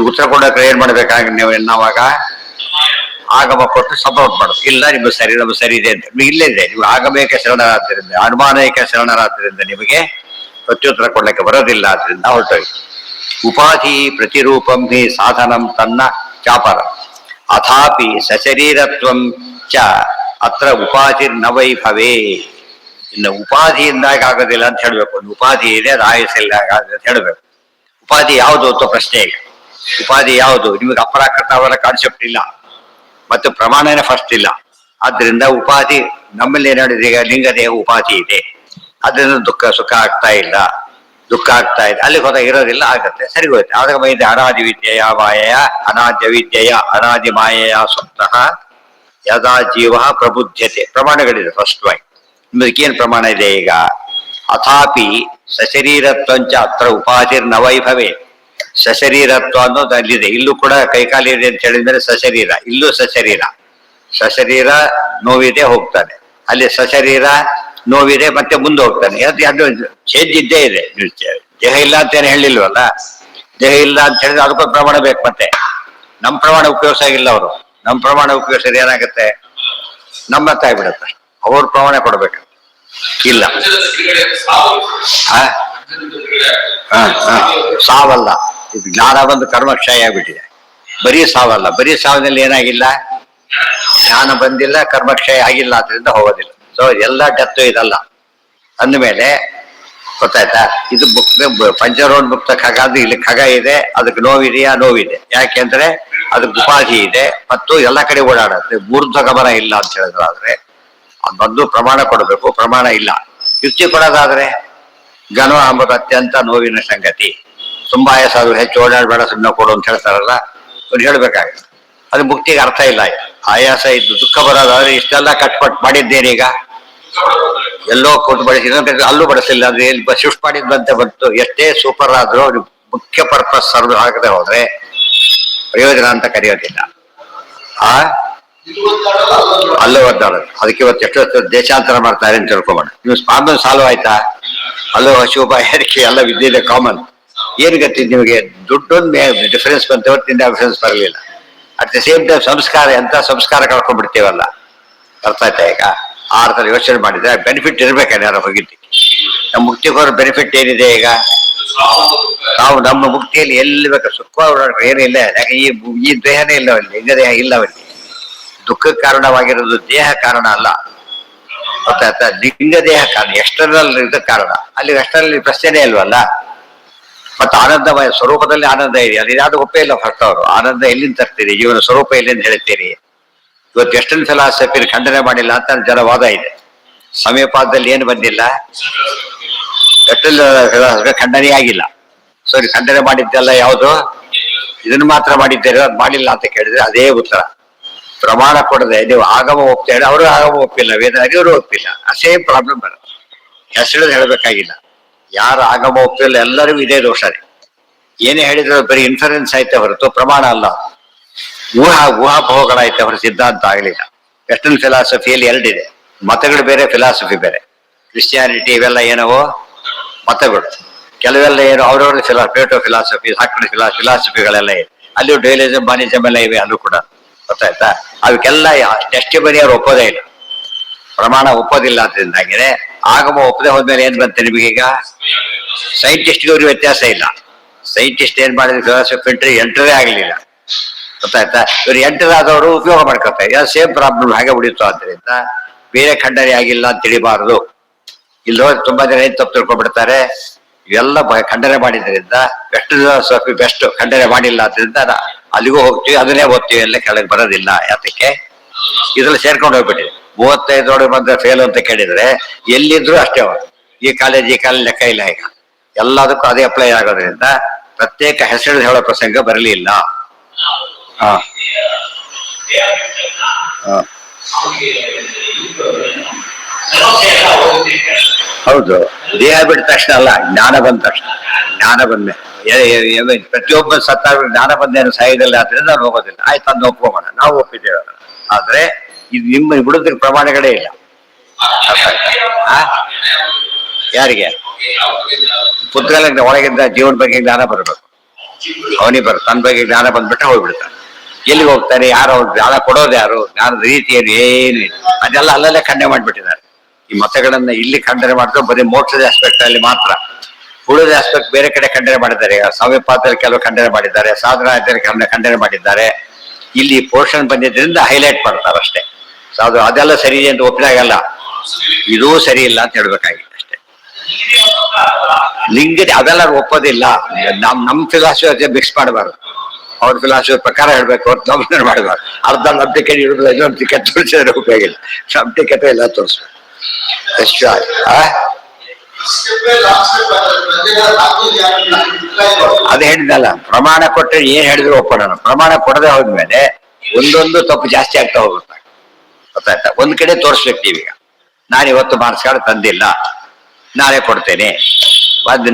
ಉತ್ತರ ಕೊಡೋಕೆ ಏನ್ ಮಾಡ್ಬೇಕಾಗ ನೀವು ನಾವಾಗ ಆಗಮ ಕೊಟ್ಟು ಸಪೋರ್ಟ್ ಮಾಡೋದು. ಇಲ್ಲ ನಿಮ್ಗೆ ಸರಿ, ನಮ್ಗೆ ಸರಿ ಇದೆ ಅಂತ ಇಲ್ಲೇ ಇದೆ. ನೀವು ಆಗಮೇಕ ಶರಣರಾದ್ರಿಂದ, ಅನುಮಾನೈಕ ಶರಣರಾದ್ರಿಂದ ನಿಮಗೆ ಪ್ರತ್ಯುತ್ತರ ಕೊಡ್ಲಿಕ್ಕೆ ಬರೋದಿಲ್ಲ. ಆದ್ರಿಂದ ಹೊರಟೋಗಿ ಉಪಾಧಿ ಪ್ರತಿರೂಪಂ ಹಿ ಸಾಧನಂ ತನ್ನ ಚಾಪರ ಅಥಾಪಿ ಸಶರೀರತ್ವಂ ಚ ಅತ್ರ ಉಪಾಧಿರ್ನ ವೈಭವೇ. ಇನ್ನು ಉಪಾಧಿಯಿಂದಾಗ ಆಗೋದಿಲ್ಲ ಅಂತ ಹೇಳ್ಬೇಕು. ಒಂದು ಉಪಾಧಿ ಇದೆ, ಅದು ಆಯಸ್ಸಿಲ್ಲ ಅಂತ ಹೇಳ್ಬೇಕು. ಉಪಾಧಿ ಯಾವುದು ಅಂತ ಪ್ರಶ್ನೆ. ಈಗ ಉಪಾಧಿ ಯಾವುದು? ನಿಮಗೆ ಅಪರಾಕೃತ ಅವರ ಕಾನ್ಸೆಪ್ಟ್ ಇಲ್ಲ, ಮತ್ತು ಪ್ರಮಾಣನೇ ಫಸ್ಟ್ ಇಲ್ಲ. ಆದ್ರಿಂದ ಉಪಾಧಿ ನಮ್ಮಲ್ಲಿ ಏನ್ ಹೇಳಿದ್ರೆ, ಈಗ ಲಿಂಗದೇಹ ಉಪಾಧಿ ಇದೆ, ಅದರಿಂದ ದುಃಖ ಸುಖ ಆಗ್ತಾ ಇಲ್ಲ, ದುಃಖ ಆಗ್ತಾ ಇದೆ. ಅಲ್ಲಿಗೆ ಹೋದಾಗ ಇರೋದಿಲ್ಲ, ಆಗತ್ತೆ, ಸರಿ ಹೋಯ್ತು. ಆದಾಗ ಮೈದೆ ಅನಾದಿ ವಿದ್ಯೆಯ ಮಾಯೆಯ ಅನಾದ್ಯ ವಿದ್ಯೆಯ ಅನಾದಿ ಮಾಯೆಯ ಸ್ವತಃ ಯದಾ ಜೀವ ಪ್ರಬುದ್ಧತೆ. ಪ್ರಮಾಣಗಳಿದೆ ಫಸ್ಟ್ ವಾಯ್. ನಿಮ್ಮದಕ್ಕೇನು ಪ್ರಮಾಣ ಇದೆ ಈಗ? ಅಥಾಪಿ ಸಶರೀರತ್ವಂಚ ಅತ್ರ ಉಪಾಧಿರ್ನ ವೈಭವೇ. ಸಶರೀರತ್ವ ಅನ್ನೋದು ಅಲ್ಲಿದೆ. ಇಲ್ಲೂ ಕೂಡ ಕೈಕಾಲಿ ಇದೆ ಅಂತ ಹೇಳಿದ್ಮೇಲೆ ಸಶರೀರ, ಇಲ್ಲೂ ಸಶರೀರ. ಸಶರೀರ ನೋವಿದೆ ಹೋಗ್ತಾನೆ, ಅಲ್ಲಿ ಸಶರೀರ ನೋವಿದೆ ಮತ್ತೆ ಮುಂದೆ ಹೋಗ್ತಾನೆ. ಅದು ಚೇಂಜ್ ಇದ್ದೇ ಇದೆ. ದೇಹ ಇಲ್ಲ ಅಂತ ಏನು ಹೇಳಿಲ್ವಲ್ಲ. ದೇಹ ಇಲ್ಲ ಅಂತ ಹೇಳಿದ್ರೆ ಅದಕ್ಕೂ ಪ್ರಮಾಣ ಬೇಕು. ಮತ್ತೆ ನಮ್ಮ ಪ್ರಮಾಣ ಉಪಯೋಗಿಸಾಗಿಲ್ಲ ಅವರು. ನಮ್ಮ ಪ್ರಮಾಣ ಉಪಯೋಗಿಸಿದ್ರೆ ಏನಾಗುತ್ತೆ? ನಮ್ಮ ಆಗ್ಬಿಡುತ್ತೆ. ಅವ್ರ ಪ್ರಮಾಣ ಕೊಡ್ಬೇಕು. ಇಲ್ಲ ಸಾವಲ್ಲ, ಇದು ಜ್ಞಾನ ಬಂದು ಕರ್ಮಕ್ಷಯ ಆಗ್ಬಿಟ್ಟಿದೆ. ಬರೀ ಸಾವಲ್ಲ. ಬರೀ ಸಾವಿನಲ್ಲಿ ಏನಾಗಿಲ್ಲ? ಜ್ಞಾನ ಬಂದಿಲ್ಲ, ಕರ್ಮಕ್ಷಯ ಆಗಿಲ್ಲ, ಅದರಿಂದ ಹೋಗೋದಿಲ್ಲ. ಸೊ ಎಲ್ಲ ಡೆತ್ತು ಇದಲ್ಲ ಅಂದಮೇಲೆ ಗೊತ್ತಾಯ್ತಾ? ಇದು ಪಂಚರೋಡ್ ಮುಕ್ತ ಖಗ, ಅದು ಇಲ್ಲಿ ಖಗ ಇದೆ, ಅದಕ್ಕೆ ನೋವಿದೆಯಾ? ನೋವಿದೆ. ಯಾಕೆಂದ್ರೆ ಅದಕ್ಕೆ ಉಪಾಧಿ ಇದೆ ಮತ್ತು ಎಲ್ಲ ಕಡೆ ಓಡಾಡುತ್ತೆ. ಊರ್ಧ್ವ ಗಮನ ಇಲ್ಲ ಅಂತ ಹೇಳಿದ್ರಾದ್ರೆ ಅದು ಬಂದು ಪ್ರಮಾಣ ಕೊಡಬೇಕು. ಪ್ರಮಾಣ ಇಲ್ಲ. ಯುಕ್ತಿ ಕೊಡೋದಾದ್ರೆ ಘನ ಅಂಬುದು ಅತ್ಯಂತ ನೋವಿನ ಸಂಗತಿ, ತುಂಬಾ ಆಯಾಸ, ಹೆಚ್ಚು ಓಡಾಡಬೇಡ, ಸುಮ್ಮನೆ ಕೊಡು ಅಂತ ಹೇಳ್ತಾರಲ್ಲ, ಅವ್ರು ಹೇಳ್ಬೇಕಾಗುತ್ತೆ. ಅದು ಮುಕ್ತಿಗೆ ಅರ್ಥ ಇಲ್ಲ. ಆಯಾಸ ಇದ್ದು ದುಃಖ ಬರೋದಾದ್ರೆ ಇಷ್ಟೆಲ್ಲ ಕಟ್ಪಟ್ಟು ಮಾಡಿದ್ದೇನೀಗ, ಎಲ್ಲೋ ಕೊಟ್ಟು ಬಡಿಸಿದ ಅಲ್ಲೂ ಬಡಿಸಿಲ್ಲ ಅಂದ್ರೆ ಶಿಫ್ಟ್ ಮಾಡಿದ್ದಂತೆ ಬಂತು. ಎಷ್ಟೇ ಸೂಪರ್ ಆದ್ರೂ ಮುಖ್ಯ ಪರ್ಪಸ್ ಸರ್ವ್ ಆಗದೆ ಹೋದ್ರೆ ಪ್ರಯೋಜನ ಅಂತ ಕರೆಯೋದಿಲ್ಲ. ಅಲ್ಲೂ ಒದ್ದಾಡೋದು. ಅದಕ್ಕೆ ಇವತ್ತು ಎಷ್ಟೋ ದೇಶಾಂತರ ಮಾಡ್ತಾರೆ ಅಂತ ತಿಳ್ಕೊಬೇಡ. ನೀವು ಪ್ರಾಬ್ಲಮ್ ಸಾಲ್ವ್ ಆಯ್ತಾ? ಅಲ್ಲೂ ಶುಭ ಏರಿಕೆ ಎಲ್ಲ ವಿದ್ಯೆ ಕಾಮನ್. ಏನ್ ಗೊತ್ತಿದ್ ನಿಮಗೆ? ದುಡ್ಡೊಂದು ಡಿಫರೆನ್ಸ್ ಬಂತ, ಹೊತ್ತಿಂದ ಡಿಫರೆನ್ಸ್ ಬರಲಿಲ್ಲ. ಅಟ್ ದ ಸೇಮ್ ಟೈಮ್ ಸಂಸ್ಕಾರ, ಎಂತ ಸಂಸ್ಕಾರ ಕಳ್ಕೊಂಡ್ಬಿಡ್ತೀವಲ್ಲ. ಅರ್ಥ ಆಯ್ತಾ? ಈಗ ಆ ಅರ್ಥದಲ್ಲಿ ಯೋಚನೆ ಮಾಡಿದ್ರೆ ಬೆನಿಫಿಟ್ ಇರ್ಬೇಕಲ್ಲ ಯಾರು ಹೋಗಿದ್ದಿ. ನಮ್ಮ ಮುಕ್ತಿಗೋರ ಬೆನಿಫಿಟ್ ಏನಿದೆ? ಈಗ ನಾವು ನಮ್ಮ ಮುಕ್ತಿಯಲ್ಲಿ ಎಲ್ಲಿ ಬೇಕು ಸುಖ ಏನಿಲ್ಲ. ಯಾಕೆ ಈ ದೇಹನೇ ಇಲ್ಲ, ಅಲ್ಲಿ ಲಿಂಗ ದೇಹ ಇಲ್ಲ. ಅವಲ್ಲಿ ದುಃಖಕ್ಕೆ ಕಾರಣವಾಗಿರೋದು ದೇಹ ಕಾರಣ ಅಲ್ಲ. ಗೊತ್ತಾಯ್ತಾ? ಲಿಂಗ ದೇಹ ಕಾರಣ, ಎಕ್ಸ್ಟರ್ನಲ್ ಇದು ಕಾರಣ. ಅಲ್ಲಿ ಎಕ್ಸ್ಟರ್ನಲ್ ಪ್ರಶ್ನೆ ಇಲ್ವಲ್ಲ. ಮತ್ತೆ ಆನಂದಮಯ ಸ್ವರೂಪದಲ್ಲಿ ಆನಂದ ಇದೆ, ಅದು ಯಾವ್ದು ಒಪ್ಪೇ ಇಲ್ಲ. ಫಸ್ಟ್ ಅವರು ಆನಂದ ಎಲ್ಲಿಂದ ತರ್ತೀರಿ, ಜೀವನ ಸ್ವರೂಪ ಎಲ್ಲಿಂದ ಹೇಳ್ತೀರಿ? ಇವತ್ತು ವೆಸ್ಟರ್ನ್ ಫಿಲಾಸಫಿ ಖಂಡನೆ ಮಾಡಿಲ್ಲ ಅಂತ ಜನ ವಾದ ಇದೆ. ಸಮಯಪಾದದಲ್ಲಿ ಏನು ಬಂದಿಲ್ಲ, ವೆಸ್ಟರ್ನ್ ಫಿಲಾಸಫಿ ಖಂಡನೆ ಆಗಿಲ್ಲ. ಸೊ ಖಂಡನೆ ಮಾಡಿದ್ದೆಲ್ಲ ಯಾವುದು, ಇದನ್ನು ಮಾತ್ರ ಮಾಡಿದ್ದೇವೆ, ಅದು ಮಾಡಿಲ್ಲ ಅಂತ ಕೇಳಿದ್ರೆ ಅದೇ ಉತ್ತರ. ಪ್ರಮಾಣ ಕೊಡದೆ ನೀವು ಆಗಮ ಒಪ್ತೇವೆ, ಅವರು ಆಗಮ ಒಪ್ಪಿಲ್ಲ, ವೇದಾರಿ ಅವರು ಒಪ್ಪಿಲ್ಲ, ಸೇಮ್ ಪ್ರಾಬ್ಲಮ್ ಬರುತ್ತೆ. ಹೆಸರು ಹೇಳ್ಬೇಕಾಗಿಲ್ಲ, ಯಾರು ಆಗಮ ಒಪ್ಪಿಲ್ಲ ಎಲ್ಲರಿಗೂ ಇದೇ ದೋಷನೇ. ಏನೇ ಹೇಳಿದ್ರು ಬರೀ ಇನ್ಫರೆನ್ಸ್ ಆಯ್ತೆ ಹೊರತು ಪ್ರಮಾಣ ಅಲ್ಲ. ಊಹಾಪೋಹಗಳಾಯ್ತೆ ಹೊರ ಸಿದ್ಧಾಂತ ಆಗಲಿಲ್ಲ. ವೆಸ್ಟರ್ನ್ ಫಿಲಾಸಫಿಯಲ್ಲಿ ಎರಡಿದೆ, ಮತಗಳು ಬೇರೆ, ಫಿಲಾಸಫಿ ಬೇರೆ. ಕ್ರಿಶ್ಚಿಯಾನಿಟಿ ಇವೆಲ್ಲ ಏನವೋ ಮತಗಳು, ಕೆಲವೆಲ್ಲ ಏನು ಅವ್ರವ್ರ ಪ್ಲೇಟೋ ಫಿಲಾಸಫಿ, ಸಾಕ್ರೆಟಿಸ್ ಫಿಲಾಸಫಿಗಳೆಲ್ಲ ಇದೆ. ಅಲ್ಲಿಯೂ ಡ್ಯುಯಲಿಸಂ, ಮಾನಿಸಂ ಎಲ್ಲ ಇವೆ, ಅಲ್ಲೂ ಕೂಡ. ಗೊತ್ತಾಯ್ತಾ? ಅವಕ್ಕೆಲ್ಲ ಟೆಸ್ಟ್ ಬನಿ ಅವ್ರು ಒಪ್ಪೋದೇ ಇಲ್ಲ, ಪ್ರಮಾಣ ಒಪ್ಪೋದಿಲ್ಲ. ಆದ್ರಿಂದಾಗಿದೆ ಆಗಮ ಒಪ್ಪದೆ ಹೋದ್ಮೇಲೆ ಏನ್ ಬಂತೆ ನಿಮಗೀಗ? ಸೈಂಟಿಸ್ಟ್ಗೆ ಅವ್ರಿಗೆ ವ್ಯತ್ಯಾಸ ಇಲ್ಲ. ಸೈಂಟಿಸ್ಟ್ ಏನ್ ಮಾಡಿದ್ರು, ಫಿಲಾಸಫಿ ಎಂಟರೇ ಆಗಲಿಲ್ಲ. ಗೊತ್ತಾಯ್ತಾ? ಇವ್ರು ಎಂಟರಾದವರು ಉಪಯೋಗ ಮಾಡ್ಕೊತಾರೆ, ಯಾವ ಸೇಮ್ ಪ್ರಾಬ್ಲಮ್ ಹಾಗೆ ಉಳಿತು. ಆದ್ರಿಂದ ಬೇರೆ ಖಂಡನೆ ಆಗಿಲ್ಲ ಅಂತ ತಿಳಿಬಾರದು. ಇಲ್ಲಿ ತುಂಬಾ ಜನ ಏನ್ ತಪ್ಪು ತಿಳ್ಕೊಂಡ್ಬಿಡ್ತಾರೆ, ಇವೆಲ್ಲ ಖಂಡನೆ ಮಾಡಿದ್ರಿಂದ ಬೆಸ್ಟ್ ಬೆಸ್ಟ್ ಖಂಡನೆ ಮಾಡಿಲ್ಲ ಆದ್ರಿಂದ ಅಲ್ಲಿಗೂ ಹೋಗ್ತೀವಿ, ಅದನ್ನೇ ಓದ್ತೀವಿ, ಎಲ್ಲ ಕೆಳಗೆ ಬರೋದಿಲ್ಲ. ಯಾತಕ್ಕೆ? ಇದ್ರಲ್ಲಿ ಸೇರ್ಕೊಂಡು ಹೋಗ್ಬಿಟ್ಟಿದೆ. 35 ಬಂದ್ರೆ ಫೇಲ್ ಅಂತ ಕೇಳಿದ್ರೆ ಎಲ್ಲಿದ್ರು ಅಷ್ಟೇ ಅವರು. ಈ ಕಾಲೇಜ್ ಲೆಕ್ಕ ಇಲ್ಲ. ಈಗ ಎಲ್ಲದಕ್ಕೂ ಅದೇ ಅಪ್ಲೈ ಆಗೋದ್ರಿಂದ ಪ್ರತ್ಯೇಕ ಹೆಸರು ಹೇಳೋ ಪ್ರಸಂಗ ಬರಲಿಲ್ಲ. ಹ ಹೌದು, ದೇಹ ಬಿಟ್ಟ ತಕ್ಷಣ ಅಲ್ಲ, ಜ್ಞಾನ ಬಂದ ತಕ್ಷಣ. ಜ್ಞಾನ ಬಂದೆ ಪ್ರತಿಯೊಬ್ಬ ಸತ್ತಾಗ ಜ್ಞಾನ ಬಂದೇನು ಸಾಯದಲ್ಲಿ, ಆದ್ರಿಂದ ನಾನು ಹೋಗೋದಿಲ್ಲ. ಆಯ್ತು, ಅದನ್ನ ಒಪ್ಕೋಣ, ನಾವು ಒಪ್ಪಿದ್ದೇವೆ. ಆದ್ರೆ ಇದು ನಿಮ್ಮ ಬಿಡೋದಕ್ಕೆ ಪ್ರಮಾಣಗಳೇ ಇಲ್ಲ. ಯಾರಿಗೆ? ಪುತ್ರಗಳ ಒಳಗಿಂದ ಜೀವನ ಬಗ್ಗೆ ಜ್ಞಾನ ಬರಬೇಕು, ಅವನಿಗೆ ತನ್ನ ಬಗ್ಗೆ ಜ್ಞಾನ ಬಂದ್ಬಿಟ್ರೆ ಹೋಗ್ಬಿಡ್ತಾನೆ. ಎಲ್ಲಿಗೆ ಹೋಗ್ತಾನೆ? ಯಾರು ಜ್ಞಾನ ಕೊಡೋದು ಯಾರು? ಜ್ಞಾನದ ರೀತಿ ಏನು ಇಲ್ಲ, ಅದೆಲ್ಲ ಅಲ್ಲಲ್ಲೇ ಖಂಡನೆ ಮಾಡ್ಬಿಟ್ಟಿದ್ದಾರೆ. ಈ ಮತಗಳನ್ನ ಇಲ್ಲಿ ಖಂಡನೆ ಮಾಡಿದ್ರೆ ಬರೀ ಮೋಕ್ಷದ ಆಸ್ಪೆಕ್ಟ್ ಅಲ್ಲಿ ಮಾತ್ರ, ಉಳಿದ ಆಸ್ಪೆಕ್ಟ್ ಬೇರೆ ಕಡೆ ಖಂಡನೆ ಮಾಡಿದ್ದಾರೆ. ಸಮಯಪಾತದಲ್ಲಿ ಕೆಲವು ಖಂಡನೆ ಮಾಡಿದ್ದಾರೆ, ಸಾಧನ ಖಂಡನೆ ಮಾಡಿದ್ದಾರೆ. ಇಲ್ಲಿ ಪೋರ್ಷನ್ ಬಂದಿದ್ದರಿಂದ ಹೈಲೈಟ್ ಮಾಡ್ತಾರೆ ಅಷ್ಟೇ. ಅದು ಅದೆಲ್ಲ ಸರಿ ಅಂತ ಒಪ್ಪಿದಾಗಲ್ಲ, ಇದೂ ಸರಿ ಇಲ್ಲ ಅಂತ ಹೇಳ್ಬೇಕಾಗಿದೆ ಅಷ್ಟೇ. ಲಿಂಗ ಅದೆಲ್ಲ ಒಪ್ಪೋದಿಲ್ಲ. ನಮ್ ಫಿಲಾಸಫಿ ಮಿಕ್ಸ್ ಮಾಡಬಾರ್ದು, ಅವ್ರ ಫಿಲಾಸಫಿ ಪ್ರಕಾರ ಹೇಳ್ಬೇಕು, ಅವ್ರು ನಮ್ಗೆ ಮಾಡಬಾರ್ದು. ಅರ್ಧ ನಂಬಿಕೆ ಇಡುದು, ಇನ್ನೊಂದು ತೋರಿಸಿದ್ರೆ ಉಪಯೋಗ ಇಲ್ಲ. ನಂಬಿಕೆ ಎಲ್ಲ ತೋರಿಸ್ಬೇಕು ಎಷ್ಟು. ಅದೇ ಹೇಳಿದಲ್ಲ, ಪ್ರಮಾಣ ಕೊಟ್ಟರೆ ಏನ್ ಹೇಳಿದ್ರು ಒಪ್ಪೋಣ. ಪ್ರಮಾಣ ಕೊಡದೆ ಹೋದ್ಮೇಲೆ ಒಂದೊಂದು ತಪ್ಪು ಜಾಸ್ತಿ ಆಗ್ತಾ ಹೋಗುತ್ತೆ. ಗೊತ್ತಾಯ್ತಾ? ಒಂದ್ ಕಡೆ ತೋರಿಸ್ಬೇಕು ನೀವೀಗ, ನಾನು ಇವತ್ತು ಮಾರ್ಕ್ಸ್ ಕಾರ್ಡ್ ತಂದಿಲ್ಲ, ನಾಳೆ ಕೊಡ್ತೇನೆ.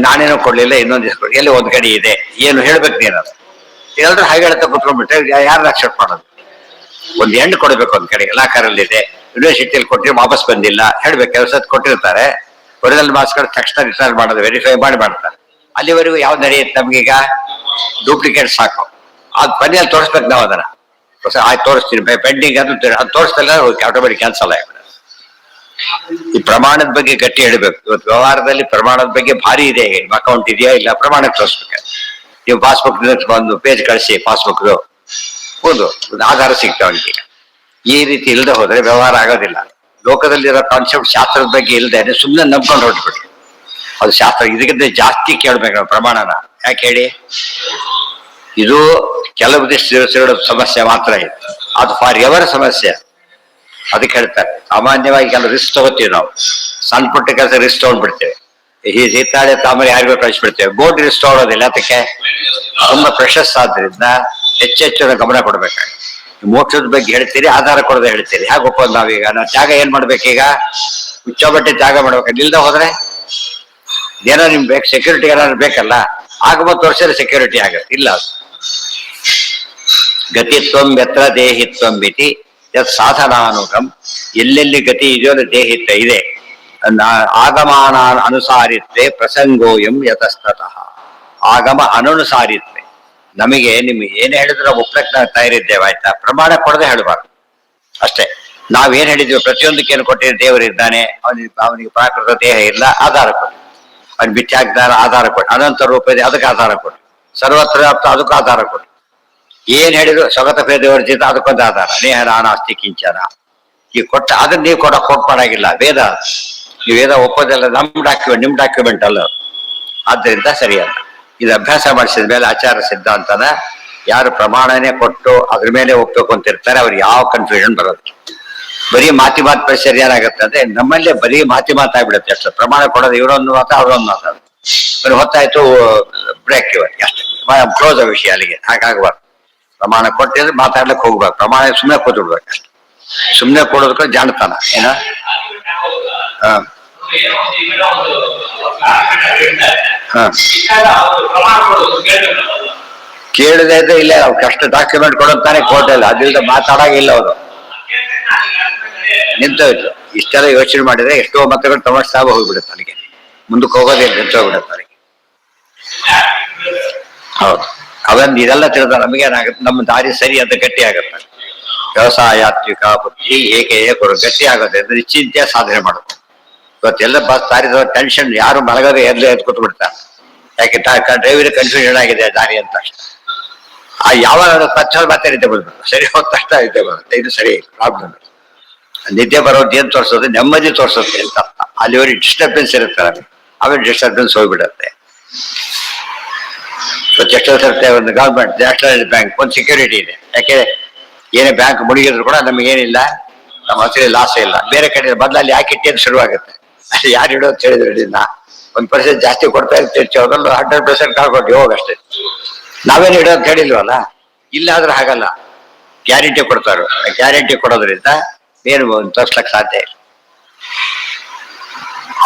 ನಾನೇನೋ ಕೊಡ್ಲಿಲ್ಲ, ಇನ್ನೊಂದು ದಿವಸ ಎಲ್ಲಿ ಒಂದ್ ಕಡೆ ಇದೆ, ಏನು ಹೇಳ್ಬೇಕು ನೀನದು? ಎಲ್ಲರೂ ಹಾಗೆ ಹೇಳ್ತಾ ಕುತ್ಕೊಂಡ್ಬಿಟ್ರೆ ಯಾರು ಅಕ್ಸೆಪ್ಟ್ ಮಾಡೋದು? ಒಂದ್ ಎಂಡ್ ಕೊಡ್ಬೇಕು. ಒಂದ್ ಕಡೆ ಲಾಕರಲ್ಲಿ ಇದೆ, ಯೂನಿವರ್ಸಿಟಿಯಲ್ಲಿ ಕೊಟ್ಟರೆ ವಾಪಸ್ ಬಂದಿಲ್ಲ ಹೇಳ್ಬೇಕು. ಕೆಲಸ ಕೊಟ್ಟಿರ್ತಾರೆ, ಒರಿಜಿನಲ್ ಮಾರ್ಕ್ಸ್ ಕಾರ್ಡ್ ತಕ್ಷಣ ರಿಟರ್ನ್ ಮಾಡೋದು, ವೆರಿಫೈ ಮಾಡ್ತಾರೆ. ಅಲ್ಲಿವರೆಗೂ ಯಾವ್ದು ನಡೆಯುತ್ತೆ ನಮ್ಗೀಗ? ಡೂಪ್ಲಿಕೇಟ್ ಸಾಕು. ಅದು ಮನೆಯಲ್ಲಿ ತೋರಿಸ್ಬೇಕು ನಾವು ಅದನ್ನ. ಆಯ್ತು ತೋರಿಸ್ತೀನಿ, ಪೆಂಡಿಂಗ್ ಅದು ತೋರಿಸ್ತಲ್ಲ, ಆಟೋಮೆಟಿಕ್ ಕ್ಯಾನ್ಸಲ್ ಆಗಿದೆ. ಈ ಪ್ರಮಾಣದ ಬಗ್ಗೆ ಗಟ್ಟಿ ಹೇಳ್ಬೇಕು. ಇವತ್ತು ವ್ಯವಹಾರದಲ್ಲಿ ಪ್ರಮಾಣದ ಬಗ್ಗೆ ಭಾರಿ ಇದೆ. ಅಕೌಂಟ್ ಇದೆಯಾ ಇಲ್ಲ, ಪ್ರಮಾಣ ತೋರಿಸ್ಬೇಕು. ನೀವು ಪಾಸ್ಬುಕ್ ಒಂದು ಪೇಜ್ ಕಳಿಸಿ, ಪಾಸ್ಬುಕ್ ಒಂದು ಆಧಾರ ಸಿಗ್ತಾವೆ. ಈ ರೀತಿ ಇಲ್ಲದೆ ಹೋದ್ರೆ ವ್ಯವಹಾರ ಆಗೋದಿಲ್ಲ. ಲೋಕದಲ್ಲಿರೋ ಕಾನ್ಸೆಪ್ಟ್ ಶಾಸ್ತ್ರದ ಬಗ್ಗೆ ಇಲ್ಲದೆ ಸುಮ್ಮನೆ ನಂಬ್ಕೊಂಡು ಹೊರಟ್ಬಿಟ್ಟು ಅದು ಶಾಸ್ತ್ರ. ಇದಕ್ಕಿಂತ ಜಾಸ್ತಿ ಕೇಳ್ಬೇಕು ಪ್ರಮಾಣನ. ಯಾಕೆ ಹೇಳಿ? ಇದು ಕೆಲವು ದಿವಸ ಸಮಸ್ಯೆ ಮಾತ್ರ ಇದೆ, ಅದು ಫಾರ್ ಎವರ್ ಸಮಸ್ಯೆ. ಅದಕ್ಕೆ ಹೇಳ್ತಾರೆ, ಸಾಮಾನ್ಯವಾಗಿ ಕೆಲವು ರಿಸ್ಕ್ ತಗೋತೀವಿ ನಾವು. ಸಣ್ಣ ಪುಟ್ಟ ಕೆಲಸ ರಿಸ್ಕ್ ತಗೊಂಡ್ಬಿಡ್ತೇವೆ. ಈ ಹಿತ್ತಾಳೆ ತಾಮರೆ ಯಾರಿಗೂ ಕಳಿಸ್ಬಿಡ್ತೇವೆ. ಬೋರ್ಡ್ ರಿಸ್ಕ್ ತಗೊಳ್ಳೋದಿಲ್ಲ. ಅದಕ್ಕೆ ತುಂಬಾ ಪ್ರೆಷಸ್ ಆದ್ರಿಂದ ಹೆಚ್ಚೆಚ್ಚು ಗಮನ ಕೊಡ್ಬೇಕಾಗಿ. ಮೋಕ್ಷದ ಬಗ್ಗೆ ಹೇಳ್ತೀರಿ, ಆಧಾರ ಕೊಡೋದು ಹೇಳ್ತೀರಿ. ಹೇಗೆ ಒಪ್ಪೋದು ನಾವೀಗ? ನಾವು ತ್ಯಾಗ ಏನ್ ಮಾಡ್ಬೇಕೀಗ? ಹುಚ್ಚಬಟ್ಟೆ ತ್ಯಾಗ ಮಾಡ್ಬೇಕು. ಇಲ್ದ ಹೋದ್ರೆ ಏನೋ ನಿಮ್ ಬೇಕು, ಸೆಕ್ಯೂರಿಟಿ ಏನಾದ್ರು ಬೇಕಲ್ಲ. ಆಗಬಹುದು ವರ್ಷದ ಸೆಕ್ಯೂರಿಟಿ ಆಗತ್ತೆ ಇಲ್ಲ. ಗತಿತ್ವಂ ಯತ್ರ ದೇಹಿತ್ವಂ ಇತಿ ಯತ್ ಸಾಧನಾನುಗಂ. ಎಲ್ಲೆಲ್ಲಿ ಗತಿ ಇದೆಯೋ ಅದು ದೇಹಿತ್ವ ಇದೆ. ಆಗಮಾನ ಅನುಸಾರಿತ್ವೆ ಪ್ರಸಂಗೋಯಂ ಯತಸ್ತತಃ. ಆಗಮ ಅನನುಸಾರಿತ್ವೆ. ನಮಗೆ ನಿಮ್ಗೆ ಏನ್ ಹೇಳಿದ್ರು ನಾವು ಒಪ್ಪಕ್ಕೆ ನಾವು ತಯಾರಿದ್ದೇವೆ. ಆಯ್ತಾ? ಪ್ರಮಾಣ ಕೊಡದೆ ಹೇಳಬಾರ್ದು ಅಷ್ಟೇ. ನಾವೇನ್ ಹೇಳಿದ್ವಿ, ಪ್ರತಿಯೊಂದಕ್ಕೆ ಏನು ಕೊಟ್ಟಿದ್ರೆ ದೇವರಿದ್ದಾನೆ, ಅವನಿಗೆ ಪ್ರಾಕೃತ ದೇಹ ಇಲ್ಲ, ಆಧಾರ ಕೊಟ್ಟು. ಅವ್ನು ಮಿಥ್ಯಾಜ್ಞಾನ ಆಧಾರ ಕೊಟ್ಟು, ಅನಂತ ರೂಪ ಇದೆ ಅದಕ್ಕೆ ಆಧಾರ ಕೊಟ್ಟು, ಸರ್ವತ್ರ ಅದಕ್ಕೂ ಆಧಾರ ಕೊಟ್ಟು. ಏನ್ ಹೇಳಿದ್ರು ಸ್ವಗತ ದೇವರ ಜೀತ ಅದಕ್ಕೊಂದು ಆಧಾರ. ನೇಹ ನಾನಾಸ್ತಿ ಕಿಂಚನ. ಈ ಕೊಟ್ಟ ಅದನ್ನ ನೀವು ಕೋಟ್ ಮಾಡಾಗಿಲ್ಲ. ವೇದ ನೀವು ವೇದ ಒಪ್ಪೋದಲ್ಲ, ನಿಮ್ ಡಾಕ್ಯುಮೆಂಟ್ ಅಲ್ಲ. ಆದ್ದರಿಂದ ಸರಿಯಲ್ಲ. ಇದು ಅಭ್ಯಾಸ ಮಾಡಿಸಿದ ಮೇಲೆ ಆಚಾರ ಸಿದ್ಧಾಂತನ ಯಾರು ಪ್ರಮಾಣನೇ ಕೊಟ್ಟು ಅದ್ರ ಮೇಲೆ ಒಪ್ಬೇಕು ಅಂತಿರ್ತಾರೆ ಅವ್ರಿಗೆ ಯಾವ ಕನ್ಫ್ಯೂಷನ್ ಬರೋದು. ಬರೀ ಮಾತಿ ಪರಿಸರ ಏನಾಗುತ್ತೆ ಅಂದ್ರೆ ನಮ್ಮಲ್ಲೇ ಬರೀ ಮಾತಾಗ್ಬಿಡುತ್ತೆ ಅಷ್ಟು. ಪ್ರಮಾಣ ಕೊಡೋದು ಇವರೊಂದು ಮಾತ ಅವರೊಂದು ಮಾತಾಡೋದು, ಬರೀ ಹೊತ್ತಾಯ್ತು ಬ್ರೇಕ್ ಇವತ್ತು ಅಷ್ಟೇ, ಕ್ಲೋಸ್ ವಿಷಯ ಅಲ್ಲಿಗೆ. ಹಾಗಾಗ್ಬಾರ್ದು. ಪ್ರಮಾಣ ಕೊಟ್ಟಿದ್ರೆ ಮಾತಾಡ್ಲಿಕ್ಕೆ ಹೋಗ್ಬಾರ್ದು. ಪ್ರಮಾಣ ಸುಮ್ಮನೆ ಕೂತ್ಬಿಡ್ಬೇಕು ಅಷ್ಟೆ. ಸುಮ್ಮನೆ ಕೊಡೋದಕ್ಕೆ ಜಾಣತಾನ ಏನ. ಕೇಳದೆ ಇದ್ರೆ ಇಲ್ಲ, ಅವ್ರು ಕಷ್ಟ ಡಾಕ್ಯುಮೆಂಟ್ ಕೊಡೋತಾನೆ ಕೋರ್ಟಲ್ಲಿ. ಅದಿಲ್ಲದೆ ಮಾತಾಡಾಗಿಲ್ಲ ಅವರು. ನಿಂತೋಯ್ತು. ಇಷ್ಟೆಲ್ಲ ಯೋಚನೆ ಮಾಡಿದ್ರೆ ಎಷ್ಟೋ ಮತಗಳು ತಮಸ್ಸಾಗ ಹೋಗ್ಬಿಡುತ್ತೆ ಅಲ್ಲಿಗೆ, ಮುಂದಕ್ಕೆ ಹೋಗೋದೇ ನಿಂತೋಗ್ಬಿಡುತ್ತೆ ಅಲ್ಲಿಗೆ. ಹೌದು, ಅವನ್ ಇದೆಲ್ಲ ತಿಳಿದ ನಮಗೇನಾಗುತ್ತೆ, ನಮ್ಮ ದಾರಿ ಸರಿ ಅಂತ ಗಟ್ಟಿ ಆಗುತ್ತೆ. ವ್ಯವಸಾಯಾತ್ವಿಕ ಬುದ್ಧಿ ಏಕೆ ಗುರು ಗಟ್ಟಿ ಆಗುತ್ತೆ ಅಂದ್ರೆ ನಿಶ್ಚಿಂತೆ ಸಾಧನೆ ಮಾಡುತ್ತೆ. ಇವತ್ತೆಲ್ಲ ಬಸ್ ದಾರಿದ ಟೆನ್ಷನ್, ಯಾರು ಮಲಗದೆ ಎದ್ದು ಕೂತ್ ಬಿಡ್ತಾರೆ. ಯಾಕೆ ಡ್ರೈವರ್ ಕನ್ಫ್ಯೂಷನ್ ಆಗಿದೆ ದಾರಿ ಅಂತ ಅಷ್ಟೇ. ಆ ಯಾವಾಗ ತಕ್ಷಣ ಮತ್ತೆ ನಿದ್ದೆ ಬರ್ಬೇಕು, ಸರಿ ಹೋದ ತಕ್ಷಣ ನಿದ್ದೆ ಬರುತ್ತೆ. ಇದು ಸರಿ ಪ್ರಾಬ್ಲಮ್. ನಿದ್ದೆ ಬರೋದು ಏನ್ ತೋರಿಸೋದು, ನೆಮ್ಮದಿ ತೋರಿಸುತ್ತೆ ಅಂತ. ಅಲ್ಲಿವರೆಗೆ ಡಿಸ್ಟರ್ಬೆನ್ಸ್ ಇರುತ್ತೆ, ಆಮೇಲೆ ಡಿಸ್ಟರ್ಬೆನ್ಸ್ ಹೋಗ್ಬಿಡುತ್ತೆ. ಎಷ್ಟೋ ಸರ್ತೆ ಒಂದು ಗವರ್ಮೆಂಟ್ ನ್ಯಾಷನಲ್ ಬ್ಯಾಂಕ್ ಒಂದು ಸೆಕ್ಯೂರಿಟಿ ಇದೆ. ಯಾಕೆ ಏನೇ ಬ್ಯಾಂಕ್ ಮುಳುಗಿದ್ರು ಕೂಡ ನಮಗೇನಿಲ್ಲ, ನಮ್ಮ ಹತ್ರ ಲಾಸ್ ಇಲ್ಲ. ಬೇರೆ ಕಡೆ ಬದಲಲ್ಲಿ ಯಾಕೆ ಇಟ್ಟೇನು ಶುರುವಾಗುತ್ತೆ. ಅಲ್ಲಿ ಯಾರು ಇಡೋದು ಹೇಳಿದ್ರು, 1% ಜಾಸ್ತಿ ಕೊಡ್ತಾ ಇರ್ತೀವಿ, 100% ಕಳ್ಕೊಂಡು ಹೋಗಷ್ಟೇ. ನಾವೇನು ಇಡೋದು ಹೇಳಿಲ್ವಲ್ಲ. ಇಲ್ಲಾದ್ರೂ ಹಾಗಲ್ಲ, ಗ್ಯಾರಂಟಿ ಕೊಡ್ತಾರೋ. ಗ್ಯಾರಂಟಿ ಕೊಡೋದ್ರಿಂದ ಏನು ತೋರ್ಸ್ಲಕ್ ಸಾಧ್ಯ ಇಲ್ಲ.